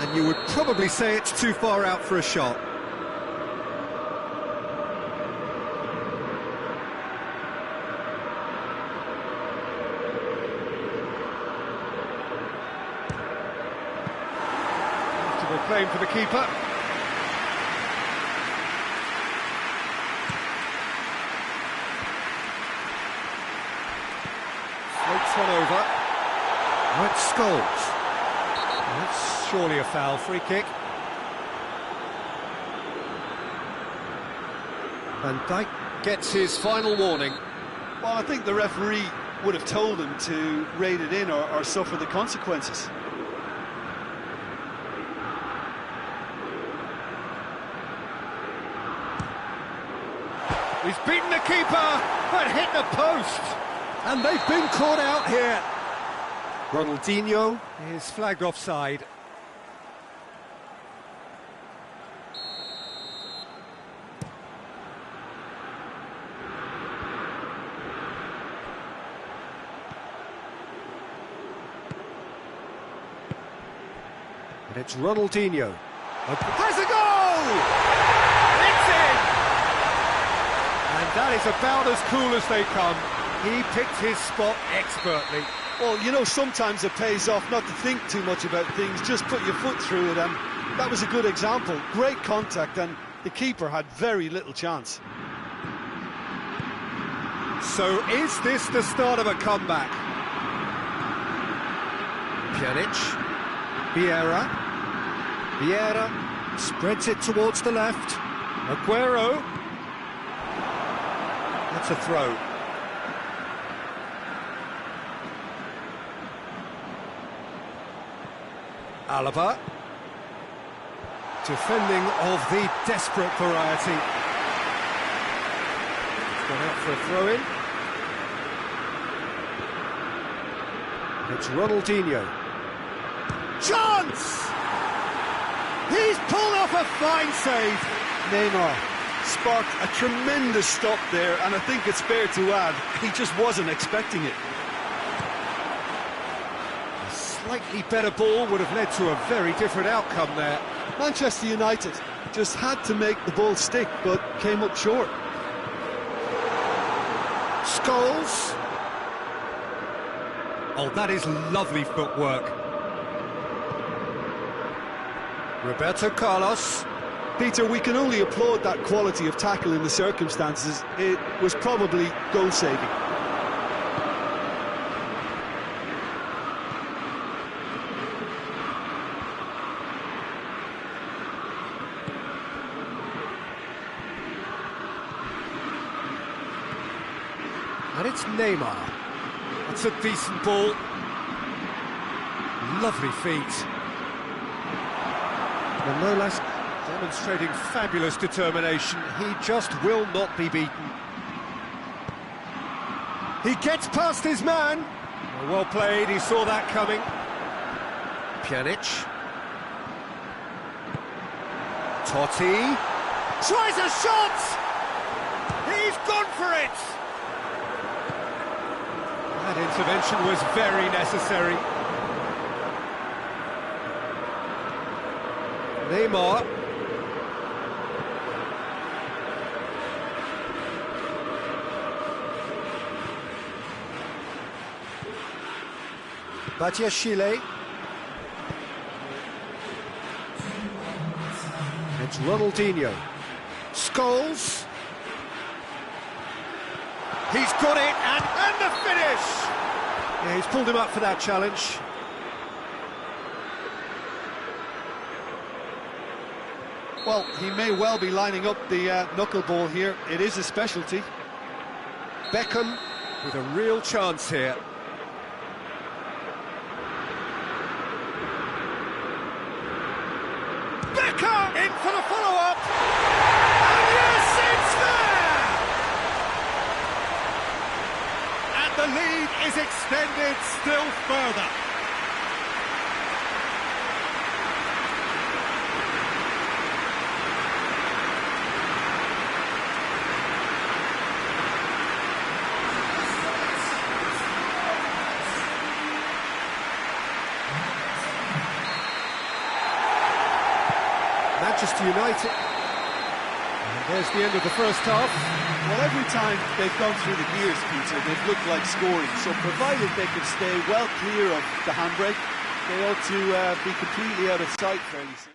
And you would probably say it's too far out for a shot. Playing for the keeper. Floats one over. Right, Scholes. That's surely a foul. Free kick. Van Dijk gets his final warning. Well, I think the referee would have told him to rein it in or suffer the consequences. He's beaten the keeper, but hit the post. And they've been caught out here. Ronaldinho is flagged offside. And it's Ronaldinho. Has a goal! That is about as cool as they come. He picked his spot expertly. Well, you know, sometimes it pays off not to think too much about things, just put your foot through it, and that was a good example. Great contact, and the keeper had very little chance. So is this the start of a comeback? Pjanic, Vieira spreads it towards the left. Aguero. That's a throw. Alaba. Defending of the desperate variety. It's gone out for a throw-in. It's Ronaldinho. Chance! He's pulled off a fine save. Neymar sparked a tremendous stop there, and I think it's fair to add, he just wasn't expecting it. A slightly better ball would have led to a very different outcome there. Manchester United just had to make the ball stick, but came up short. Scholes. Oh, that is lovely footwork. Roberto Carlos. Peter, we can only applaud that quality of tackle in the circumstances. It was probably goal-saving. And it's Neymar. That's a decent ball. Lovely feet. Manolas demonstrating fabulous determination. He just will not be beaten. He gets past his man. Well played, he saw that coming. Pjanic. Totti. Tries a shot! He's gone for it! That intervention was very necessary. Neymar. Badiashile. It's Ronaldinho. Scholes. He's got it, and the finish! Yeah, he's pulled him up for that challenge. Well, he may well be lining up the knuckleball here. It is a specialty. Beckham with a real chance here. Beckham in for the follow-up! And yes, it's there! And the lead is extended still further. Manchester United. And there's the end of the first half. Well, every time they've gone through the gears, Peter, they've looked like scoring. So provided they can stay well clear of the handbrake, they ought to be completely out of sight fairly soon.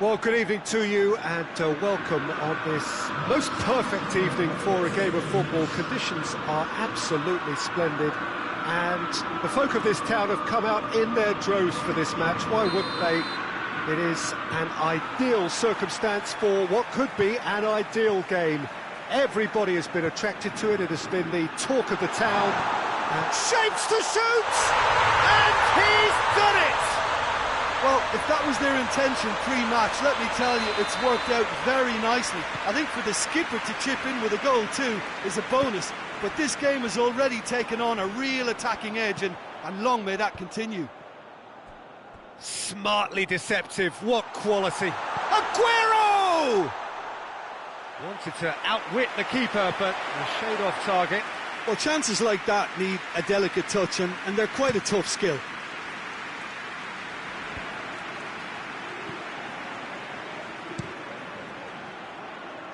Well, good evening to you and welcome on this most perfect evening for a game of football. Conditions are absolutely splendid and the folk of this town have come out in their droves for this match. Why wouldn't they? It is an ideal circumstance for what could be an ideal game. Everybody has been attracted to it. It has been the talk of the town. And shapes to shoot! And he's done it! Well, if that was their intention pre-match, let me tell you, it's worked out very nicely. I think for the skipper to chip in with a goal too is a bonus, but this game has already taken on a real attacking edge, and long may that continue. Smartly deceptive, what quality. Aguero! Wanted to outwit the keeper, but a shade off target. Well, chances like that need a delicate touch, and they're quite a tough skill.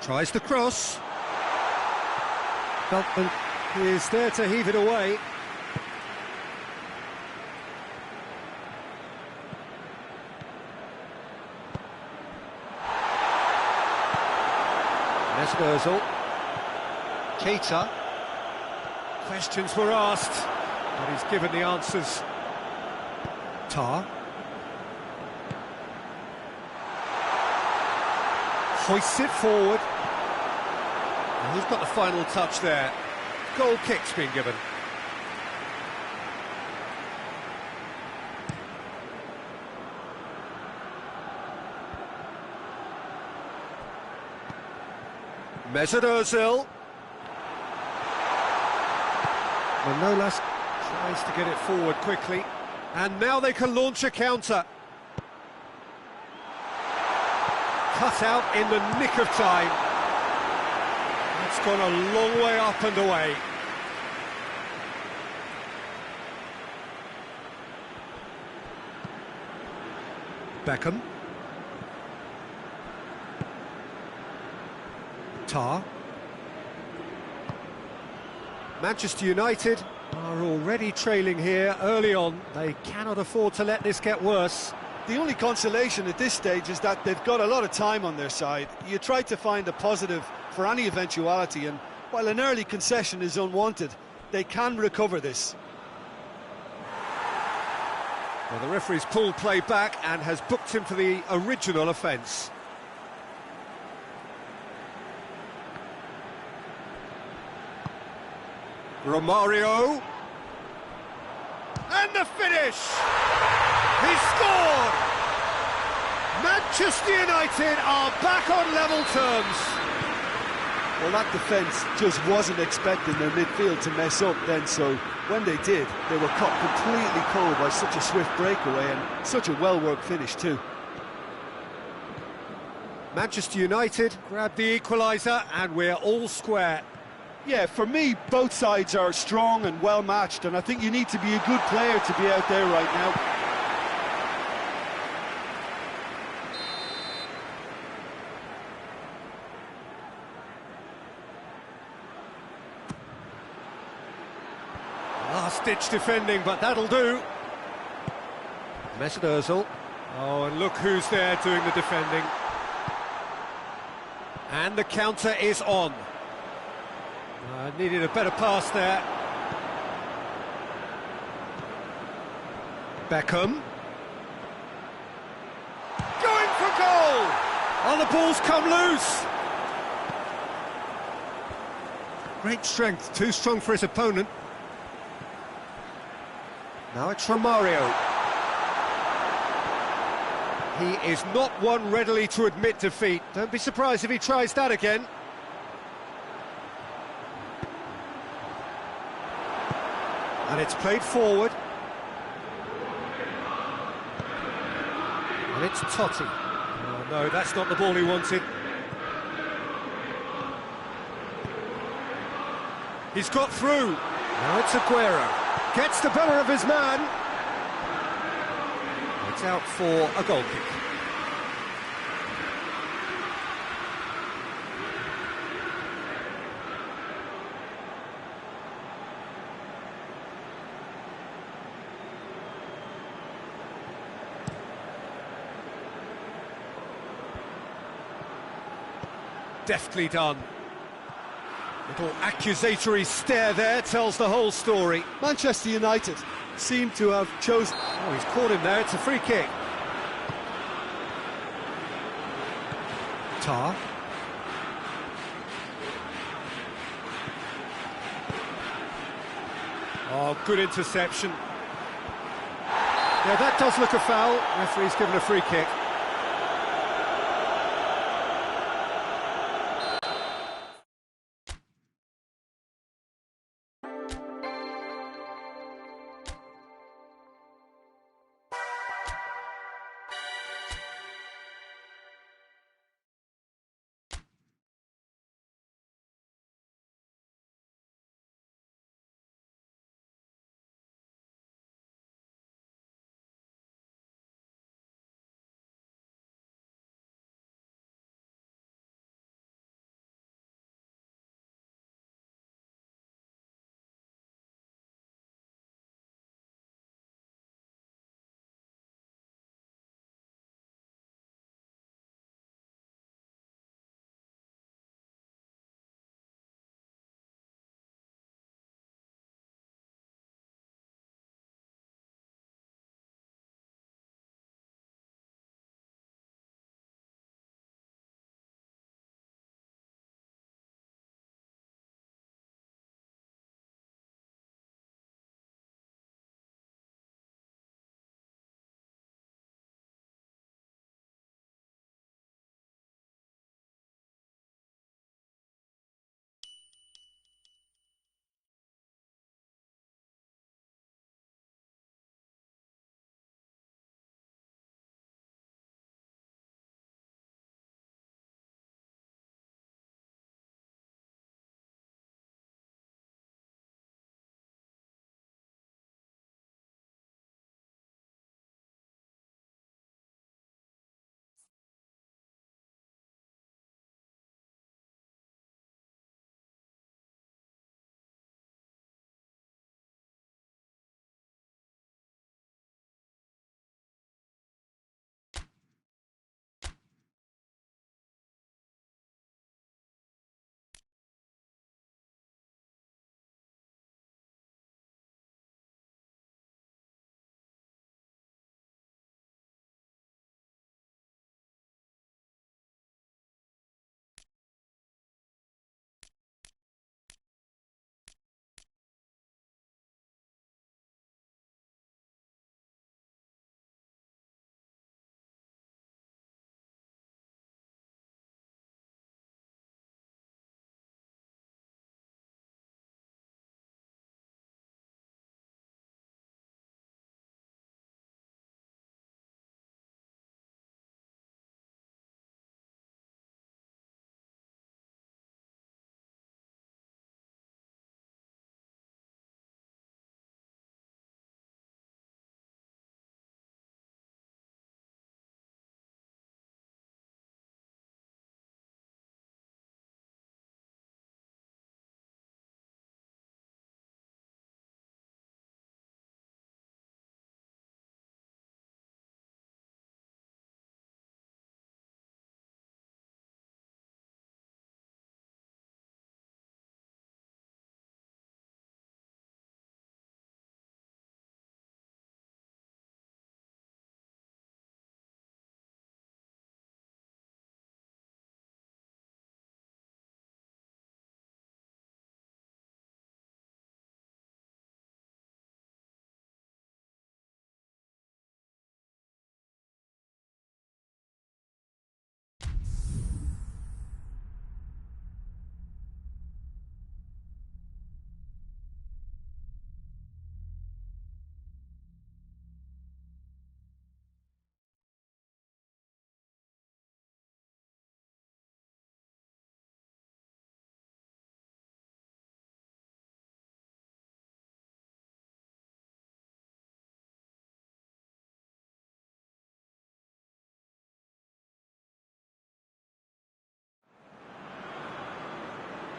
Tries the cross. Veltman is there to heave it away. Mesut Ozil. Keita. Questions were asked, but he's given the answers. Tar. Hoists it forward. And who's got the final touch there? Goal kick's been given. Mesut Ozil. Manolas tries to get it forward quickly. And now they can launch a counter. Cut out in the nick of time. It's gone a long way up and away. Beckham. Tar. Manchester United are already trailing here early on. They cannot afford to let this get worse. The only consolation at this stage is that they've got a lot of time on their side. You try to find a positive for any eventuality, and while an early concession is unwanted, they can recover this. Well, the referee's pulled play back and has booked him for the original offence. Romario. And the finish! He scored! Manchester United are back on level terms. Well, that defence just wasn't expecting their midfield to mess up then, so when they did, they were caught completely cold by such a swift breakaway and such a well-worked finish too. Manchester United grab the equaliser and we're all square. Yeah, for me, both sides are strong and well-matched, and I think you need to be a good player to be out there right now. Last-ditch defending, but that'll do. Mesut Ozil. Oh, and look who's there doing the defending. And the counter is on. Needed a better pass there. Beckham. Going for goal! Oh, the ball's come loose! Great strength, too strong for his opponent. Now it's Romario. He is not one readily to admit defeat. Don't be surprised if he tries that again. And it's played forward. And it's Totti. Oh no, that's not the ball he wanted. He's got through. Now it's Aguero. Gets the better of his man. It's out for a goal kick. deftly done. Little accusatory stare there tells the whole story. Manchester United seem to have chosen... Oh, he's caught him there, it's a free kick. Tar. Oh, good interception. Yeah, that does look a foul. Referee's given a free kick.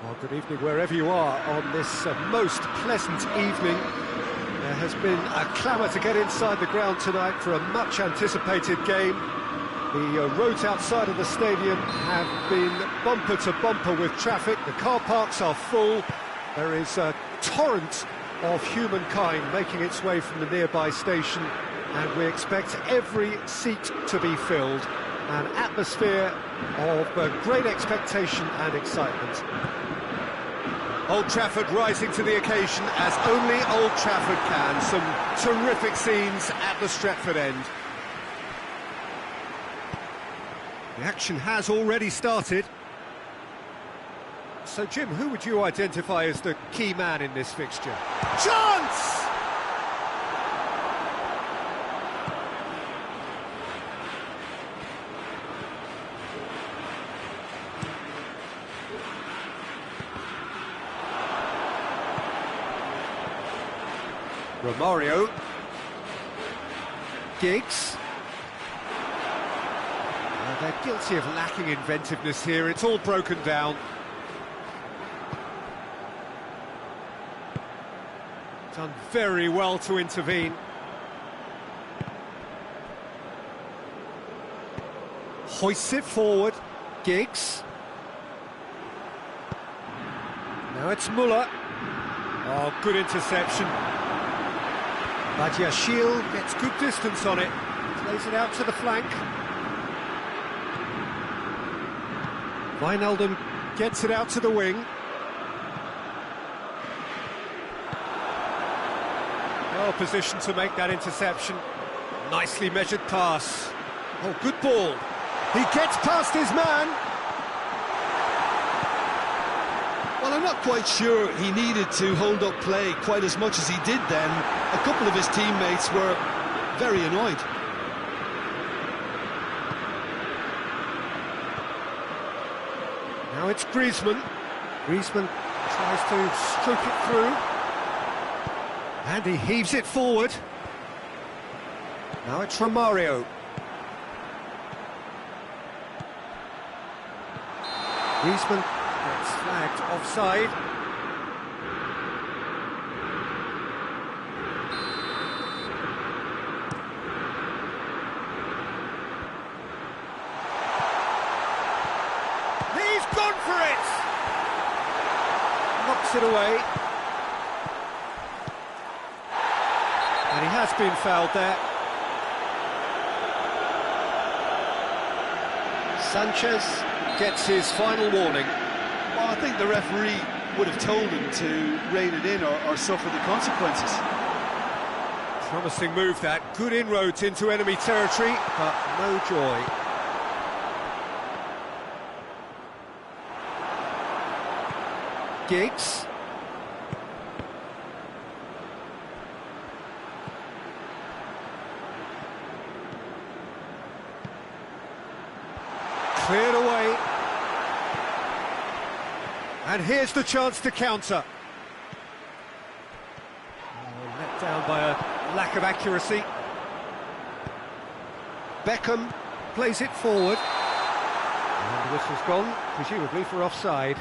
Well, good evening wherever you are on this most pleasant evening. There has been a clamour to get inside the ground tonight for a much anticipated game. The roads outside of the stadium have been bumper to bumper with traffic. The car parks are full. There is a torrent of humankind making its way from the nearby station, and we expect every seat to be filled. An atmosphere of great expectation and excitement. Old Trafford rising to the occasion as only Old Trafford can. Some terrific scenes at the Stretford end. The action has already started. So, Jim, who would you identify as the key man in this fixture? Chance! Romario. Giggs. They're guilty of lacking inventiveness here. It's all broken down. Done very well to intervene. Hoists it forward. Giggs. Now it's Muller. Oh, good interception. Badiashile gets good distance on it. Plays it out to the flank. Wijnaldum gets it out to the wing. Well positioned to make that interception. Nicely measured pass. Oh, good ball. He gets past his man. Well, I'm not quite sure he needed to hold up play quite as much as he did then. A couple of his teammates were very annoyed. Now it's Griezmann. Griezmann tries to stroke it through. And he heaves it forward. Now it's Romario. Griezmann gets flagged offside. He's gone for it! Knocks it away. And he has been fouled there. Sanchez gets his final warning. Well, I think the referee would have told him to rein it in or suffer the consequences. Promising move that. Good inroads into enemy territory, but no joy. Giggs. Cleared away. And here's the chance to counter. Oh, let down by a lack of accuracy. Beckham plays it forward. And the whistle's gone, presumably for offside.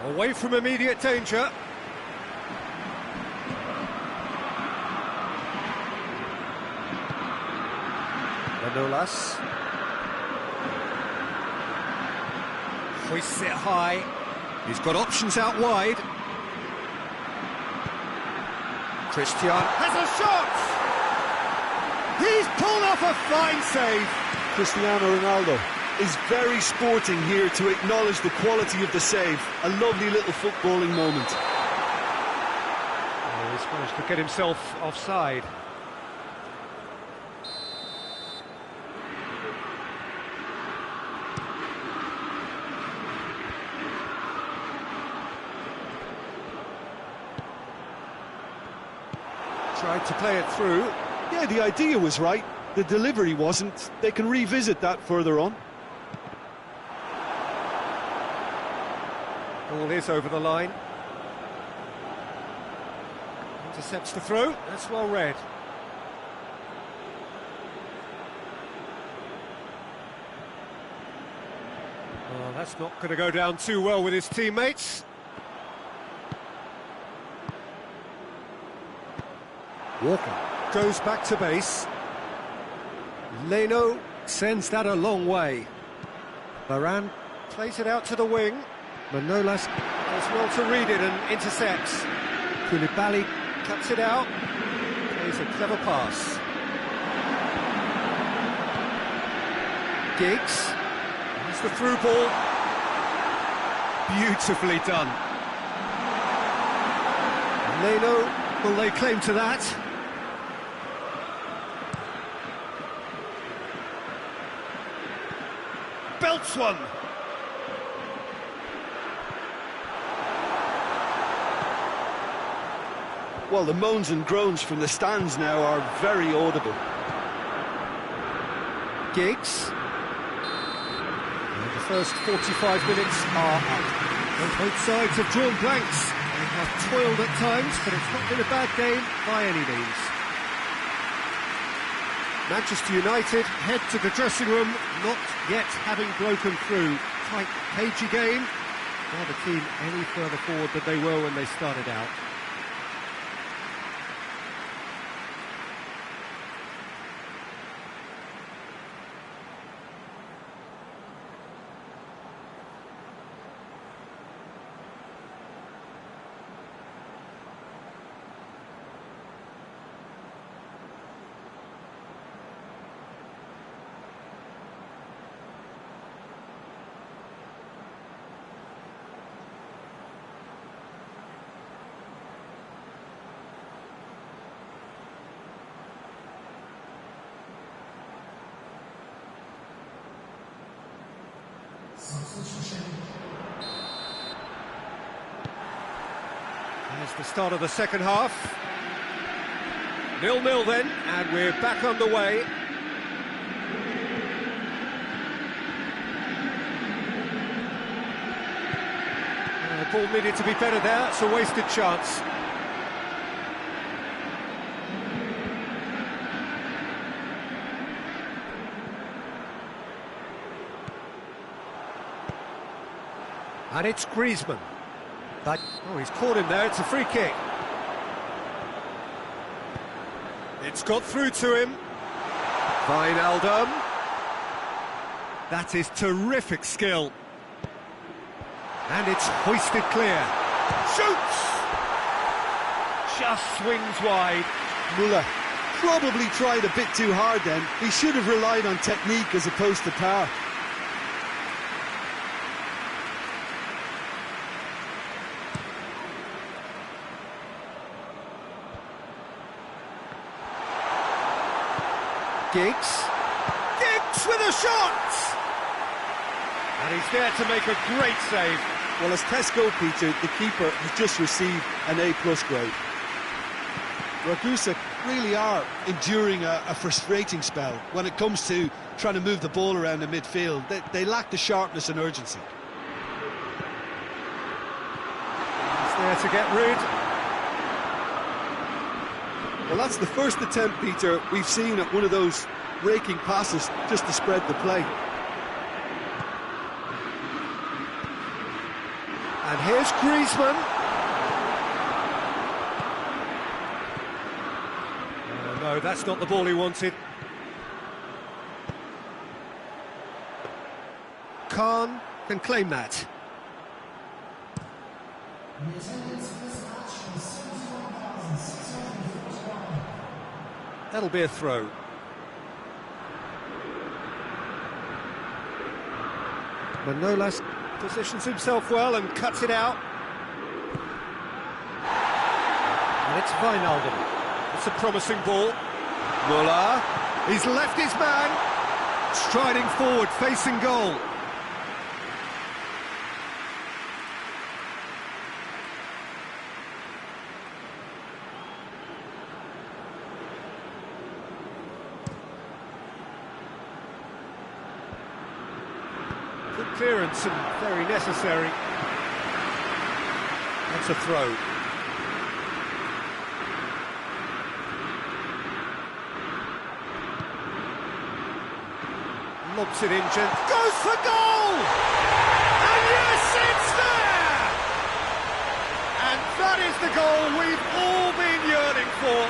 Away from immediate danger. Manolas. Hoists it high. He's got options out wide. Christian has a shot! He's pulled off a fine save. Cristiano Ronaldo is very sporting here to acknowledge the quality of the save. A lovely little footballing moment. Oh, he's managed to get himself offside. Tried to play it through. Yeah, the idea was right. The delivery wasn't. They can revisit that further on. Ball is over the line. Intercepts the throw. That's well read. Oh, that's not going to go down too well with his teammates. Walker goes back to base. Leno sends that a long way. Varane plays it out to the wing. Manolas does well to read it and intercepts. Koulibaly cuts it out. Plays a clever pass. Giggs. There's the through ball. Beautifully done. Leno will lay claim to that. Belts one. Well, the moans and groans from the stands now are very audible. Giggs. And the first 45 minutes are up. Both sides have drawn blanks. They have toiled at times, but it's not been a bad game by any means. Manchester United head to the dressing room, not yet having broken through. Tight, cagey game. Now the team any further forward than they were when they started out. There's the start of the second half. 0-0 then, and we're back underway. The ball needed to be better there, it's a wasted chance. And it's Griezmann. Oh, he's caught him there, it's a free kick. It's got through to him. Wijnaldum. That is terrific skill. And it's hoisted clear. Shoots! Just swings wide. Müller probably tried a bit too hard then. He should have relied on technique as opposed to power. Giggs. Giggs with a shot! And he's there to make a great save. Well, as Tesco, Peter, the keeper has just received an A+ grade. Ragusa really are enduring a frustrating spell when it comes to trying to move the ball around the midfield. They lack the sharpness and urgency. He's there to get rid. Well, that's the first attempt, Peter, we've seen at one of those raking passes just to spread the play. And here's Griezmann. No, that's not the ball he wanted. Khan can claim that. That'll be a throw. Manolas positions himself well and cuts it out. And it's Wijnaldum. It's a promising ball. Müller. He's left his man. Striding forward, facing goal. Good clearance and very necessary. That's a throw. Lobs it in, goes for goal! That is the goal we've all been yearning for.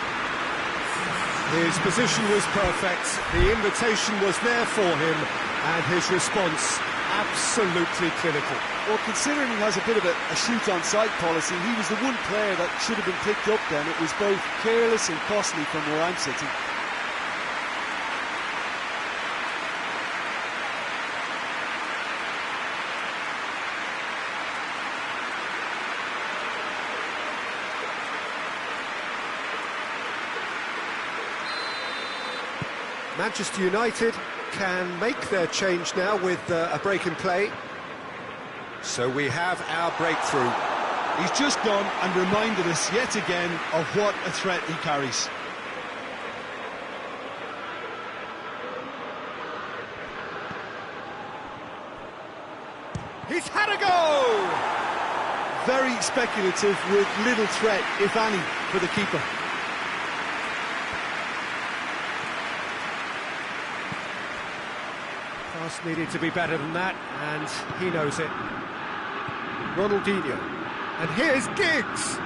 His position was perfect, the invitation was there for him, and his response absolutely clinical. Well, considering he has a bit of a shoot-on-sight policy, he was the one player that should have been picked up then. It was both careless and costly from where I'm sitting. Manchester United can make their change now with a break in play. So we have our breakthrough. He's just gone and reminded us yet again of what a threat he carries. He's had a go! Very speculative with little threat, if any, for the keeper. Pass needed to be better than that, and he knows it. Ronaldinho. And here's Giggs.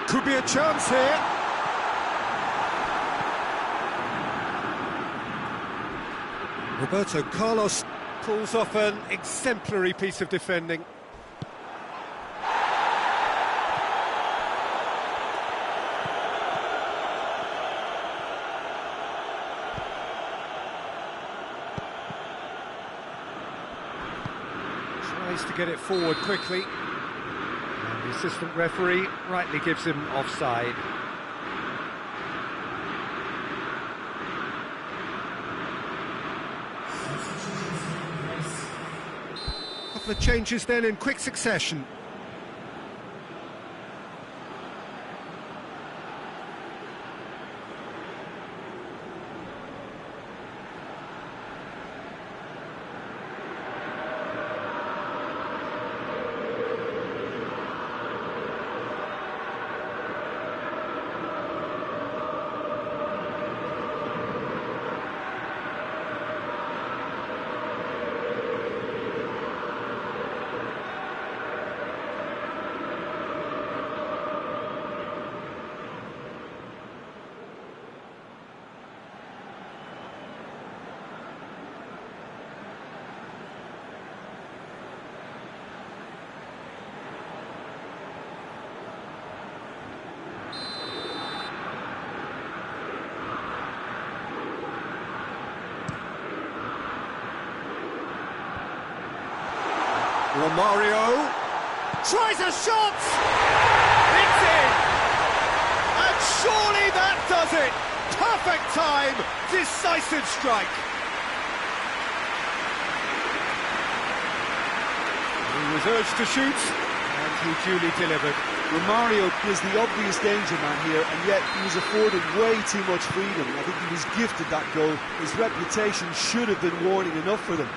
Could be a chance here. Roberto Carlos pulls off an exemplary piece of defending. Tries to get it forward quickly. And the assistant referee rightly gives him offside. Couple of changes then in quick succession. Romario tries a shot! It's in! And surely that does it! Perfect time, decisive strike! He was urged to shoot, and he duly delivered. Romario was the obvious danger man here, and yet he was afforded way too much freedom. I think he was gifted that goal. His reputation should have been warning enough for them.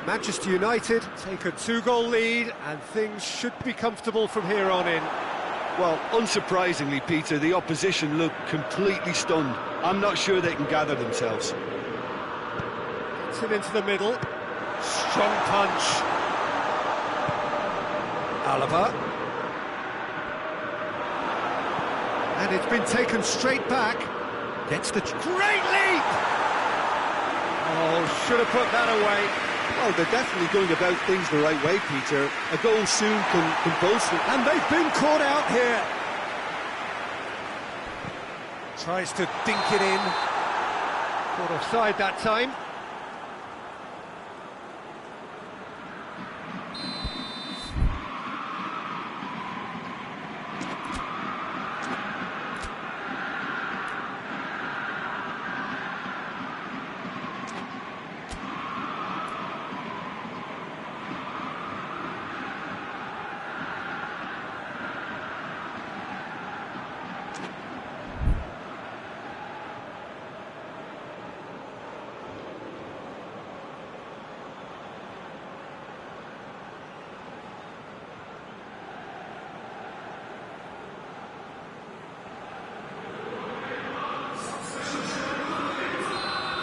Manchester United take a 2-goal lead, and things should be comfortable from here on in. Well, unsurprisingly, Peter, the opposition look completely stunned. I'm not sure they can gather themselves. Gets it into the middle. Strong punch. Alaba. And it's been taken straight back. Gets the great leap! Oh, should have put that away. Well, they're definitely going about things the right way, Peter. A goal soon can bolster. And they've been caught out here. Tries to dink it in. Caught offside that time.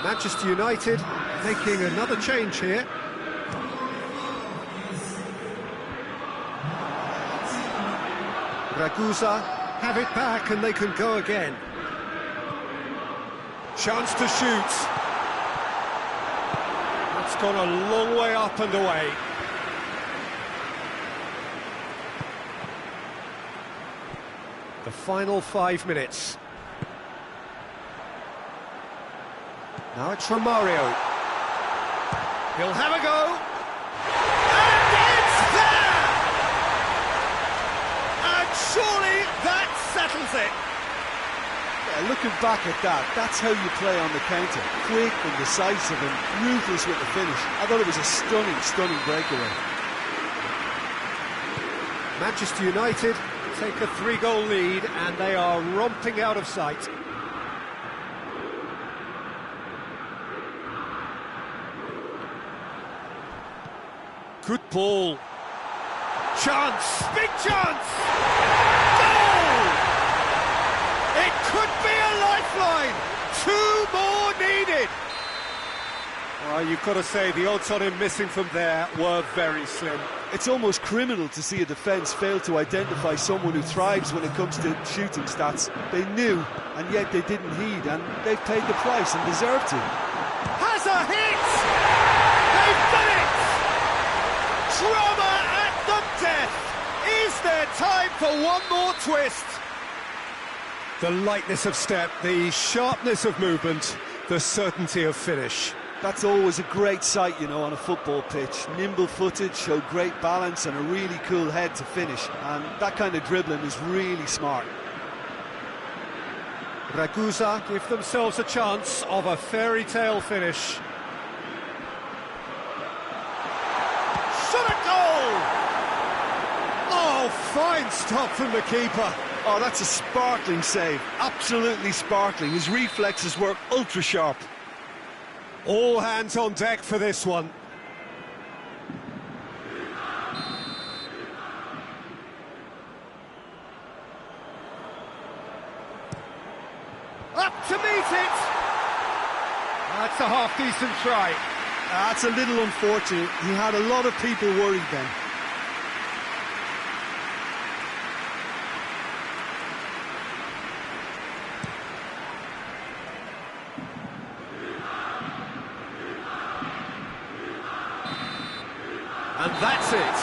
Manchester United making another change here. Ragusa have it back and they can go again. Chance to shoot. That's gone a long way up and away. The final 5 minutes. Now it's Romario. He'll have a go. And it's there! And surely that settles it. Yeah, looking back at that, that's how you play on the counter. Quick and decisive and ruthless with the finish. I thought it was a stunning breakaway. Manchester United take a 3-goal lead and they are romping out of sight. Good ball. Chance! Big chance! Goal! It could be a lifeline! 2 more needed! Well, you've got to say the odds on him missing from there were very slim. It's almost criminal to see a defence fail to identify someone who thrives when it comes to shooting stats. They knew, and yet they didn't heed, and they've paid the price and deserve to. Has a hit! They've done it! Drama at the death! Is there time for one more twist? The lightness of step, the sharpness of movement, the certainty of finish. That's always a great sight, you know, on a football pitch. Nimble-footed, showed great balance and a really cool head to finish. And that kind of dribbling is really smart. Ragusa give themselves a chance of a fairy tale finish. Shot at goal! Oh, fine stop from the keeper. Oh, that's a sparkling save. Absolutely sparkling. His reflexes work ultra sharp. All hands on deck for this one. Up to meet it! That's a half-decent try. That's a little unfortunate. He had a lot of people worried then. And that's it.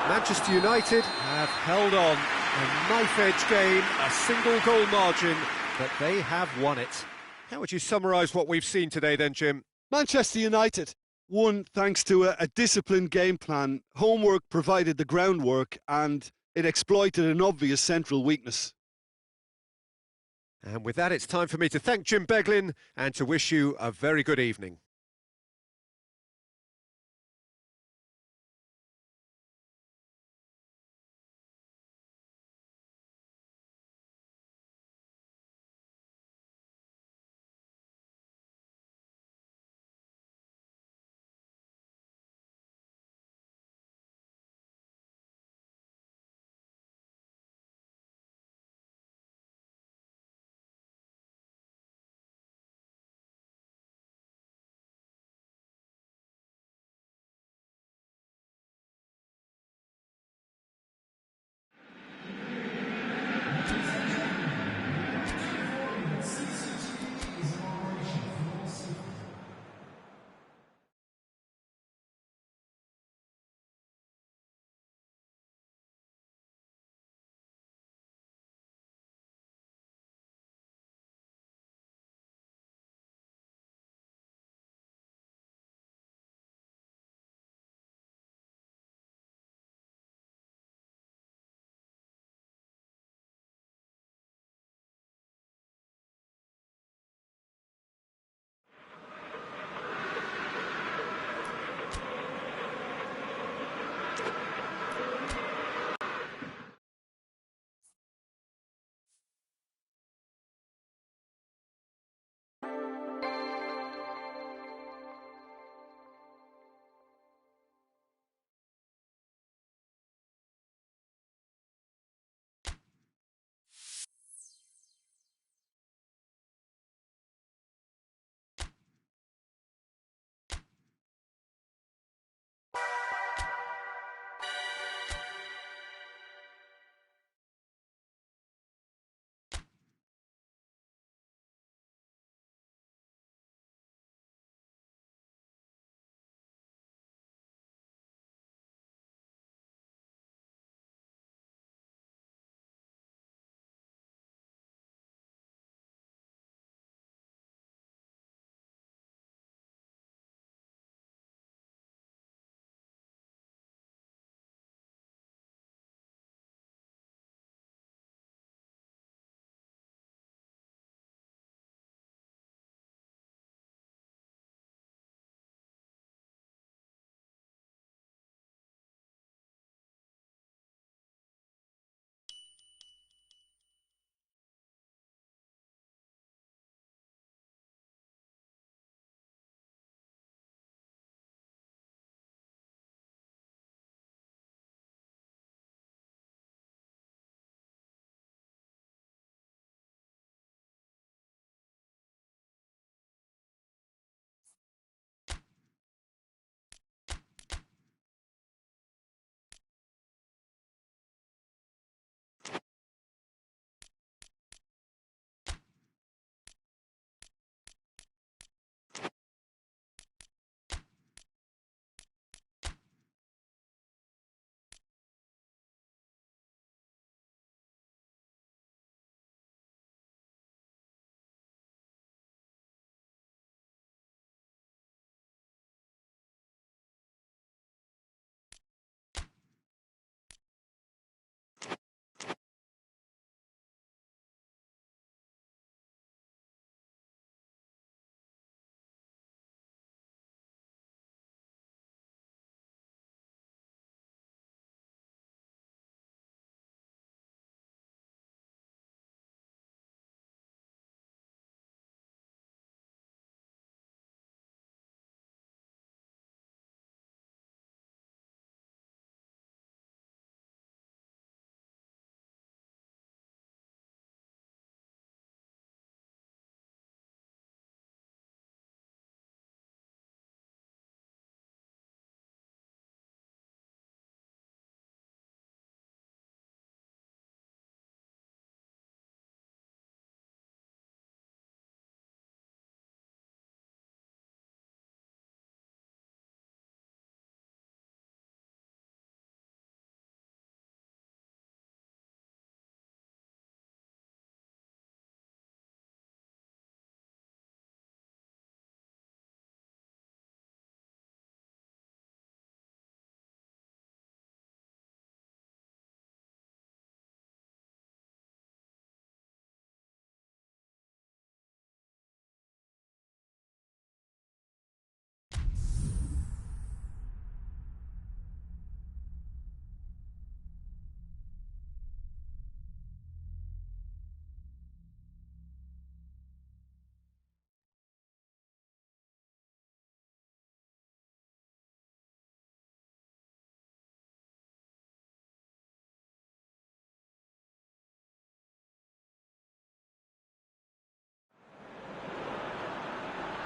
Manchester United have held on. A knife-edge game, a single-goal margin, but they have won it. How would you summarise what we've seen today then, Jim? Manchester United won thanks to a disciplined game plan. Homework provided the groundwork and it exploited an obvious central weakness. And with that, it's time for me to thank Jim Beglin and to wish you a very good evening.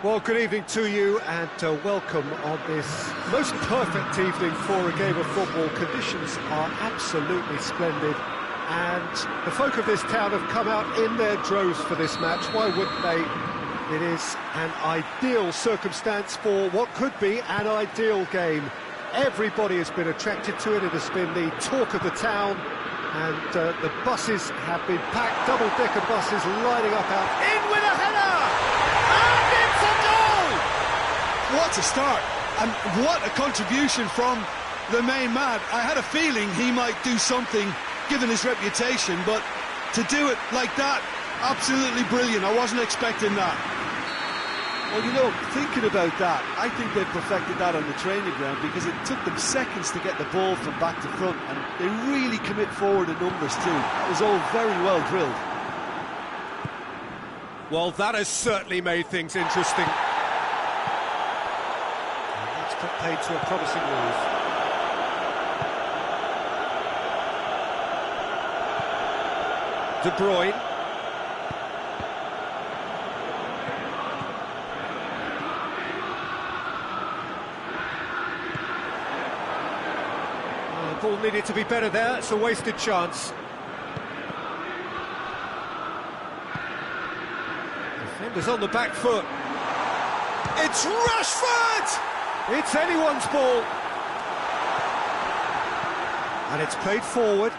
Well, good evening to you and welcome on this most perfect evening for a game of football. Conditions are absolutely splendid and the folk of this town have come out in their droves for this match. Why wouldn't they? It is an ideal circumstance for what could be an ideal game. Everybody has been attracted to it. It has been the talk of the town, and the buses have been packed, double-decker buses lining up out. In with a header! And it's a goal! What a start, and what a contribution from the main man. I had a feeling he might do something, given his reputation, but to do it like that, absolutely brilliant. I wasn't expecting that. Well, you know, thinking about that, I think they perfected that on the training ground because it took them seconds to get the ball from back to front, and they really commit forward in numbers too. That was all very well drilled. Well, that has certainly made things interesting. And that's put paid to a promising move. De Bruyne. Ball needed to be better there, it's a wasted chance. Defenders on the back foot. It's Rashford! It's anyone's ball. And it's played forward.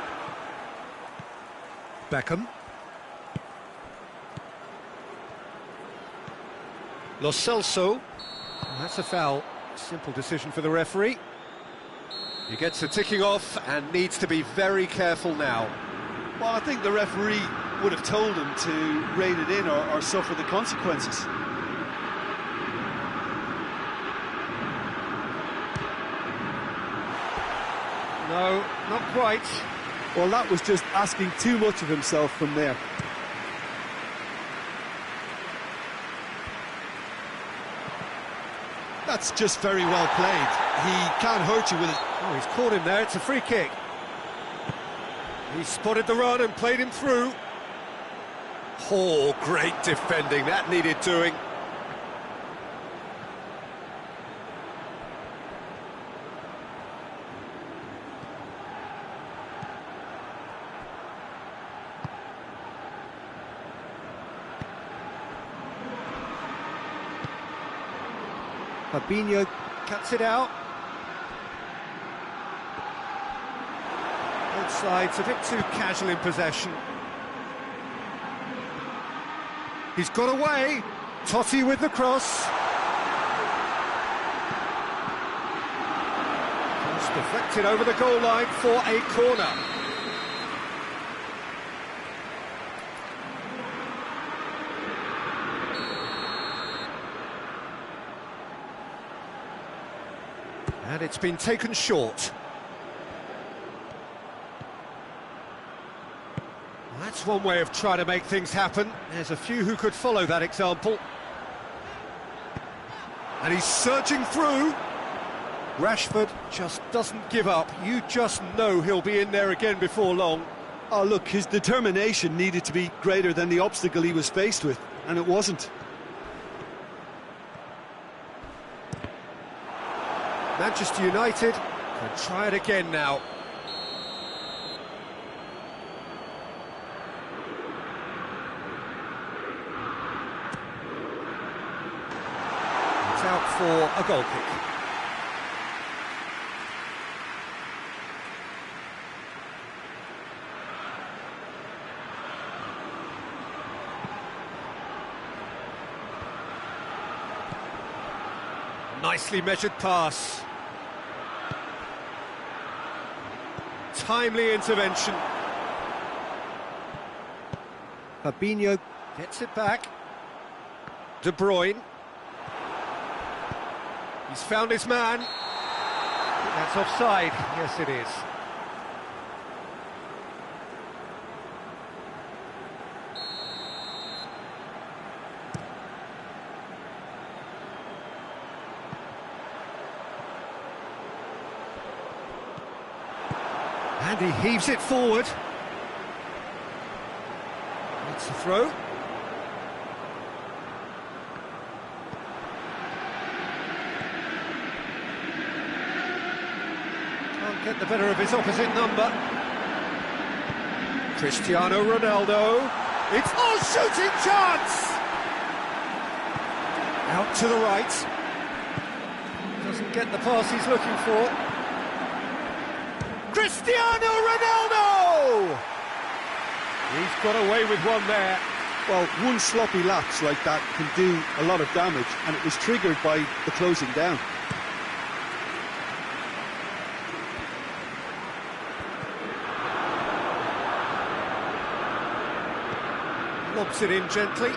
Beckham. Lo Celso. That's a foul. Simple decision for the referee. He gets the ticking off and needs to be very careful now. Well, I think the referee would have told him to rein it in or suffer the consequences. No, not quite. Well, that was just asking too much of himself from there. That's just very well played. He can't hurt you with it. Oh, he's caught him there, it's a free kick. He spotted the run and played him through. Oh, great defending, that needed doing. Fabinho cuts it out. Both sides a bit too casual in possession. He's got away. Totti with the cross. Just deflected over the goal line for a corner. And it's been taken short. Well, that's one way of trying to make things happen. There's a few who could follow that example. And he's surging through. Rashford just doesn't give up. You just know he'll be in there again before long. Oh, look, his determination needed to be greater than the obstacle he was faced with, and it wasn't. Manchester United can try it again now. It's out for a goal kick. Nicely measured pass. Timely intervention. Fabinho gets it back. De Bruyne. He's found his man. That's offside. Yes, it is. And he heaves it forward. That's the throw. get the better of his opposite number. Cristiano Ronaldo. It's shooting chance! Out to the right. Doesn't get the pass he's looking for. Cristiano Ronaldo! He's got away with one there. Well, one sloppy lapse like that can do a lot of damage, and it was triggered by the closing down. Lobs it in gently.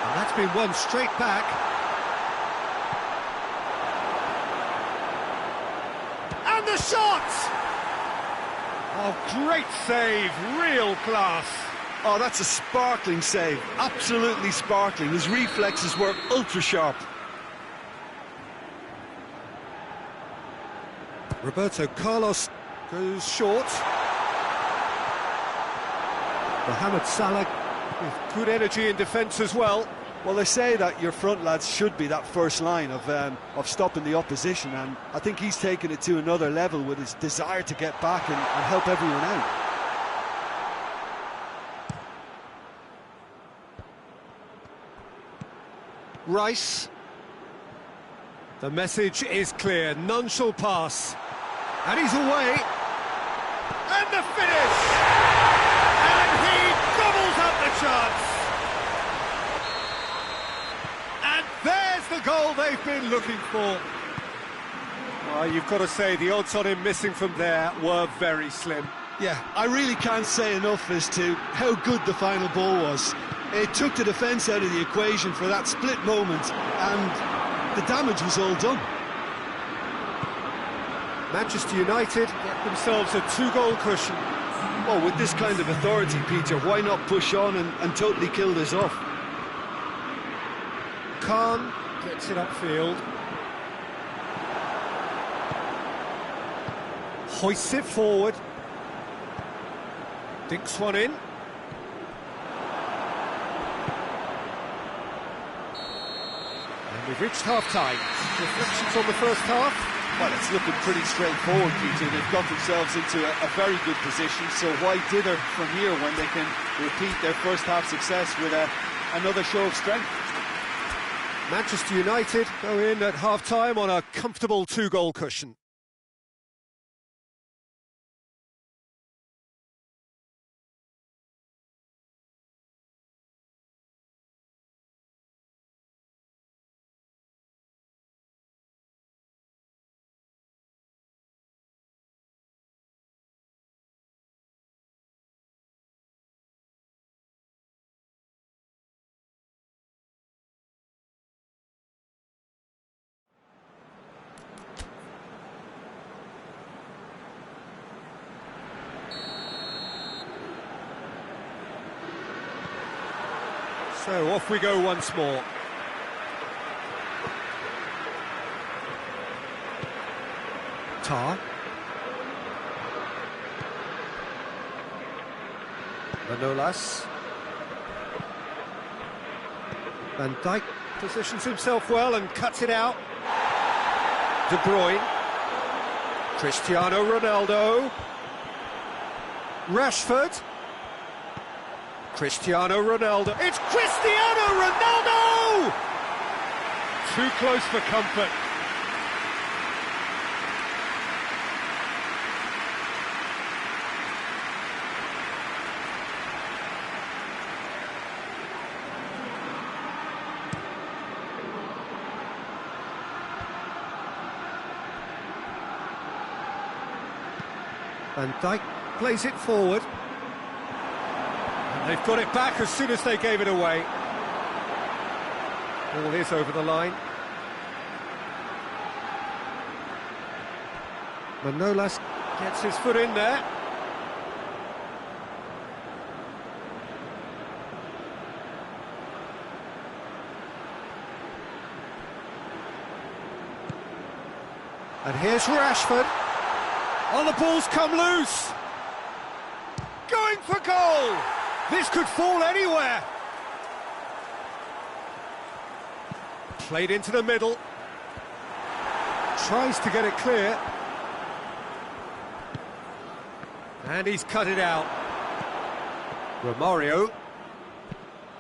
And that's been won straight back. And the shot! Oh, great save, real class. Oh, that's a sparkling save, absolutely sparkling. His reflexes were ultra sharp. Roberto Carlos goes short. Mohamed Salah with good energy in defence as well. Well, they say that your front lads should be that first line of stopping the opposition, and I think he's taken it to another level with his desire to get back and help everyone out. Rice. The message is clear, none shall pass. And he's away. And the finish! And he gobbles up the chance! And there's the goal they've been looking for. Well, you've got to say the odds on him missing from there were very slim. Yeah, I really can't say enough as to how good the final ball was. It took the defence out of the equation for that split moment, and the damage was all done. Manchester United get themselves a 2-goal cushion. Well, with this kind of authority, Peter, why not push on and totally kill this off? Khan gets it upfield. Hoists it forward. Dinks one in. And we've reached half-time. Reflections on the first half? Well, it's looking pretty straightforward, Peter. They've got themselves into a very good position, so why dither from here when they can repeat their first half success with another show of strength? Manchester United go in at half-time on a comfortable 2-goal cushion. So off we go once more. Tar. Manolas. Van Dijk positions himself well and cuts it out. De Bruyne. Cristiano Ronaldo. Rashford. Cristiano Ronaldo. It's Cristiano Ronaldo! Too close for comfort. Van Dijk plays it forward. They've got it back as soon as they gave it away. Ball is over the line. Manolas gets his foot in there. And here's Rashford. Oh, the ball's come loose. Going for goal. This could fall anywhere. Played into the middle. Tries to get it clear. And he's cut it out. Romario.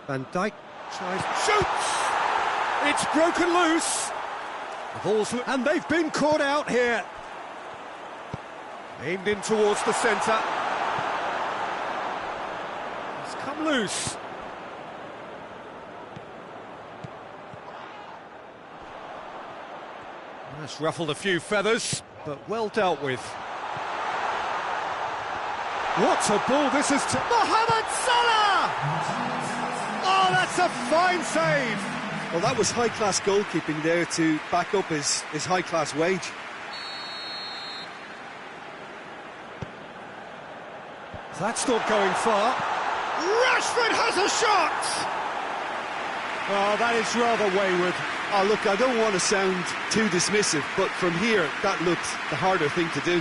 Van Dijk tries... Shoots! It's broken loose. The ball's... And they've been caught out here. Aimed in towards the centre. It's come loose. That's ruffled a few feathers, but well dealt with. What a ball this is to Mohamed Salah! Oh, that's a fine save! Well, that was high-class goalkeeping there to back up his high-class wage. That's not going far. Rashford has a shot! Oh, that is rather wayward. Oh, look, I don't want to sound too dismissive, but from here, that looked the harder thing to do.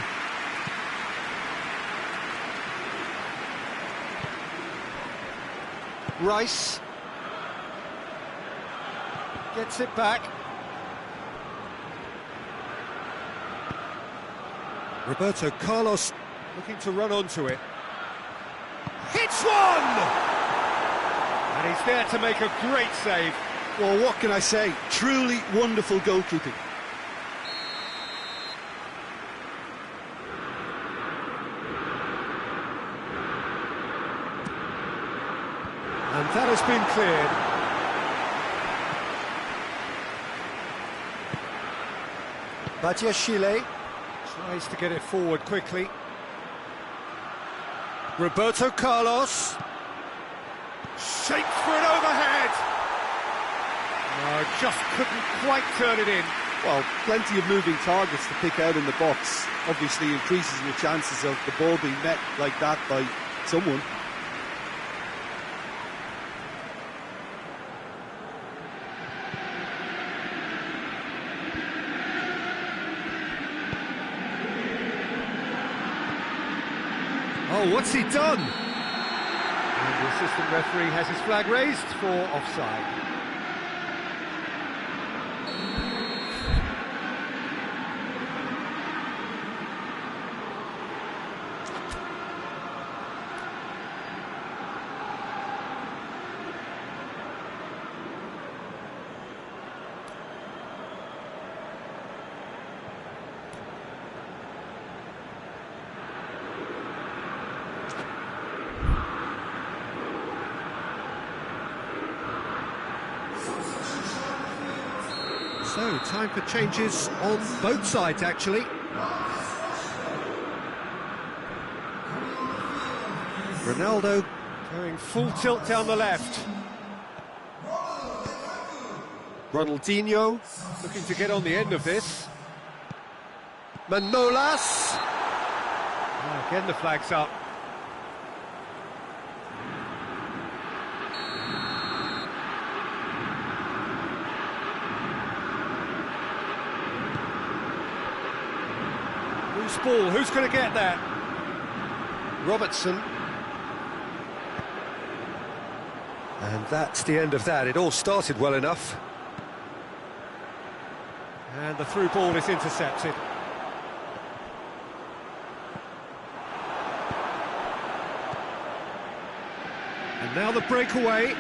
Rice gets it back. Roberto Carlos looking to run onto it. Hits one! And he's there to make a great save. Well, what can I say? Truly wonderful goalkeeping. And that has been cleared. Badiashile tries to get it forward quickly. Roberto Carlos shakes for an overhead. No, just couldn't quite turn it in. Well, plenty of moving targets to pick out in the box. Obviously increases your chances of the ball being met like that by someone. Oh, what's he done? And the assistant referee has his flag raised for offside. So, time for changes on both sides, actually. Ronaldo going full tilt down the left. Ronaldinho looking to get on the end of this. Manolas. Oh, again the flag's up. Ball, who's going to get that? Robertson. And that's the end of that. It all started well enough. And the through ball is intercepted. And now the breakaway.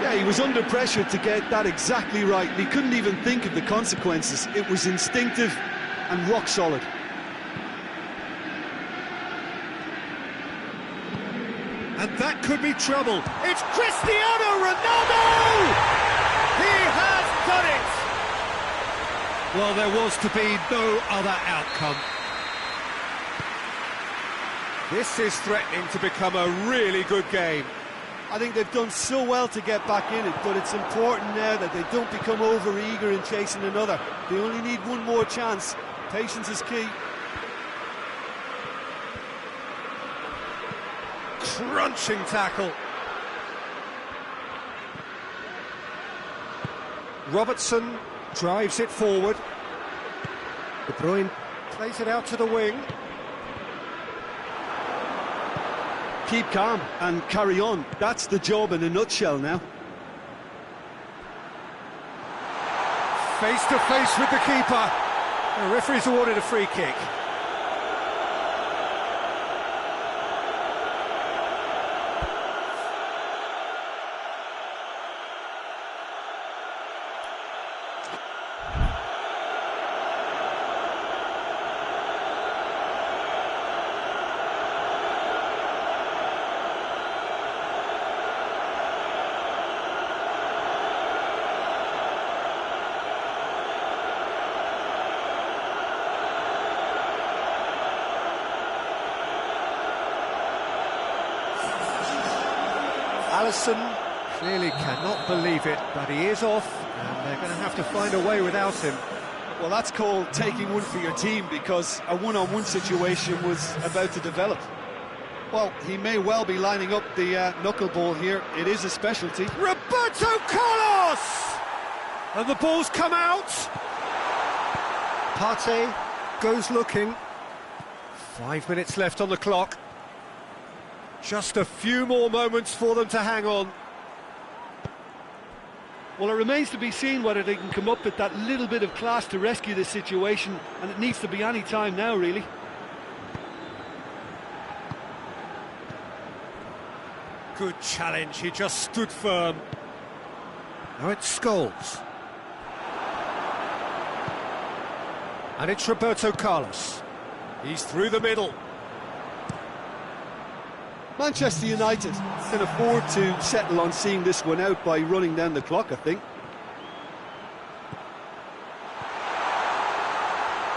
Yeah, he was under pressure to get that exactly right. He couldn't even think of the consequences. It was instinctive and rock solid. And that could be trouble. It's Cristiano Ronaldo! He has done it! Well, there was to be no other outcome. This is threatening to become a really good game. I think they've done so well to get back in it, but it's important now that they don't become over-eager in chasing another. They only need one more chance. Patience is key. Crunching tackle. Robertson drives it forward. De Bruyne plays it out to the wing. Keep calm and carry on. That's the job in a nutshell now. face to face with the keeper. The referee's awarded a free kick. Alisson clearly cannot believe it, but he is off, and they're going to have to find a way without him. Well, that's called taking one for your team, because a one-on-one situation was about to develop. Well, he may well be lining up the knuckleball here. It is a specialty. Roberto Carlos! And the ball's come out. Partey goes looking. 5 minutes left on the clock. Just a few more moments for them to hang on. Well, it remains to be seen whether they can come up with that little bit of class to rescue this situation, and it needs to be any time now, really. Good challenge, he just stood firm. Now it's Scholes. And it's Roberto Carlos. He's through the middle. Manchester United can afford to settle on seeing this one out by running down the clock, I think.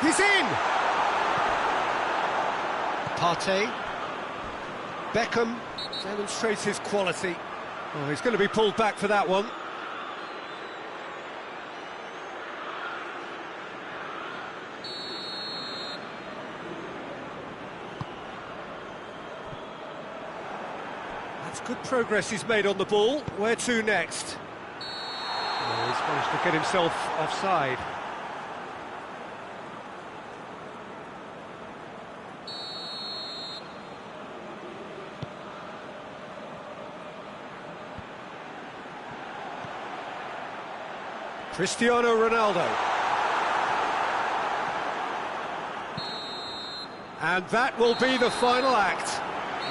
He's in! Partey. Beckham demonstrates his quality. Oh, he's going to be pulled back for that one. That's good progress he's made on the ball. Where to next? Oh, he's managed to get himself offside. Cristiano Ronaldo. And that will be the final act.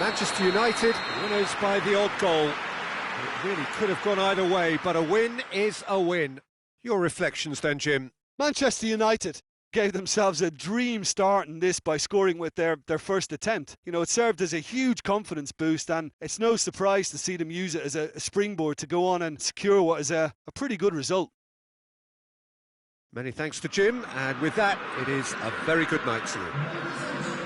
Manchester United winners by the odd goal. It really could have gone either way, but a win is a win. Your reflections then, Jim? Manchester United gave themselves a dream start in this by scoring with their first attempt. You know, it served as a huge confidence boost, and it's no surprise to see them use it as a springboard to go on and secure what is a pretty good result. Many thanks to Jim, and with that, it is a very good night to you.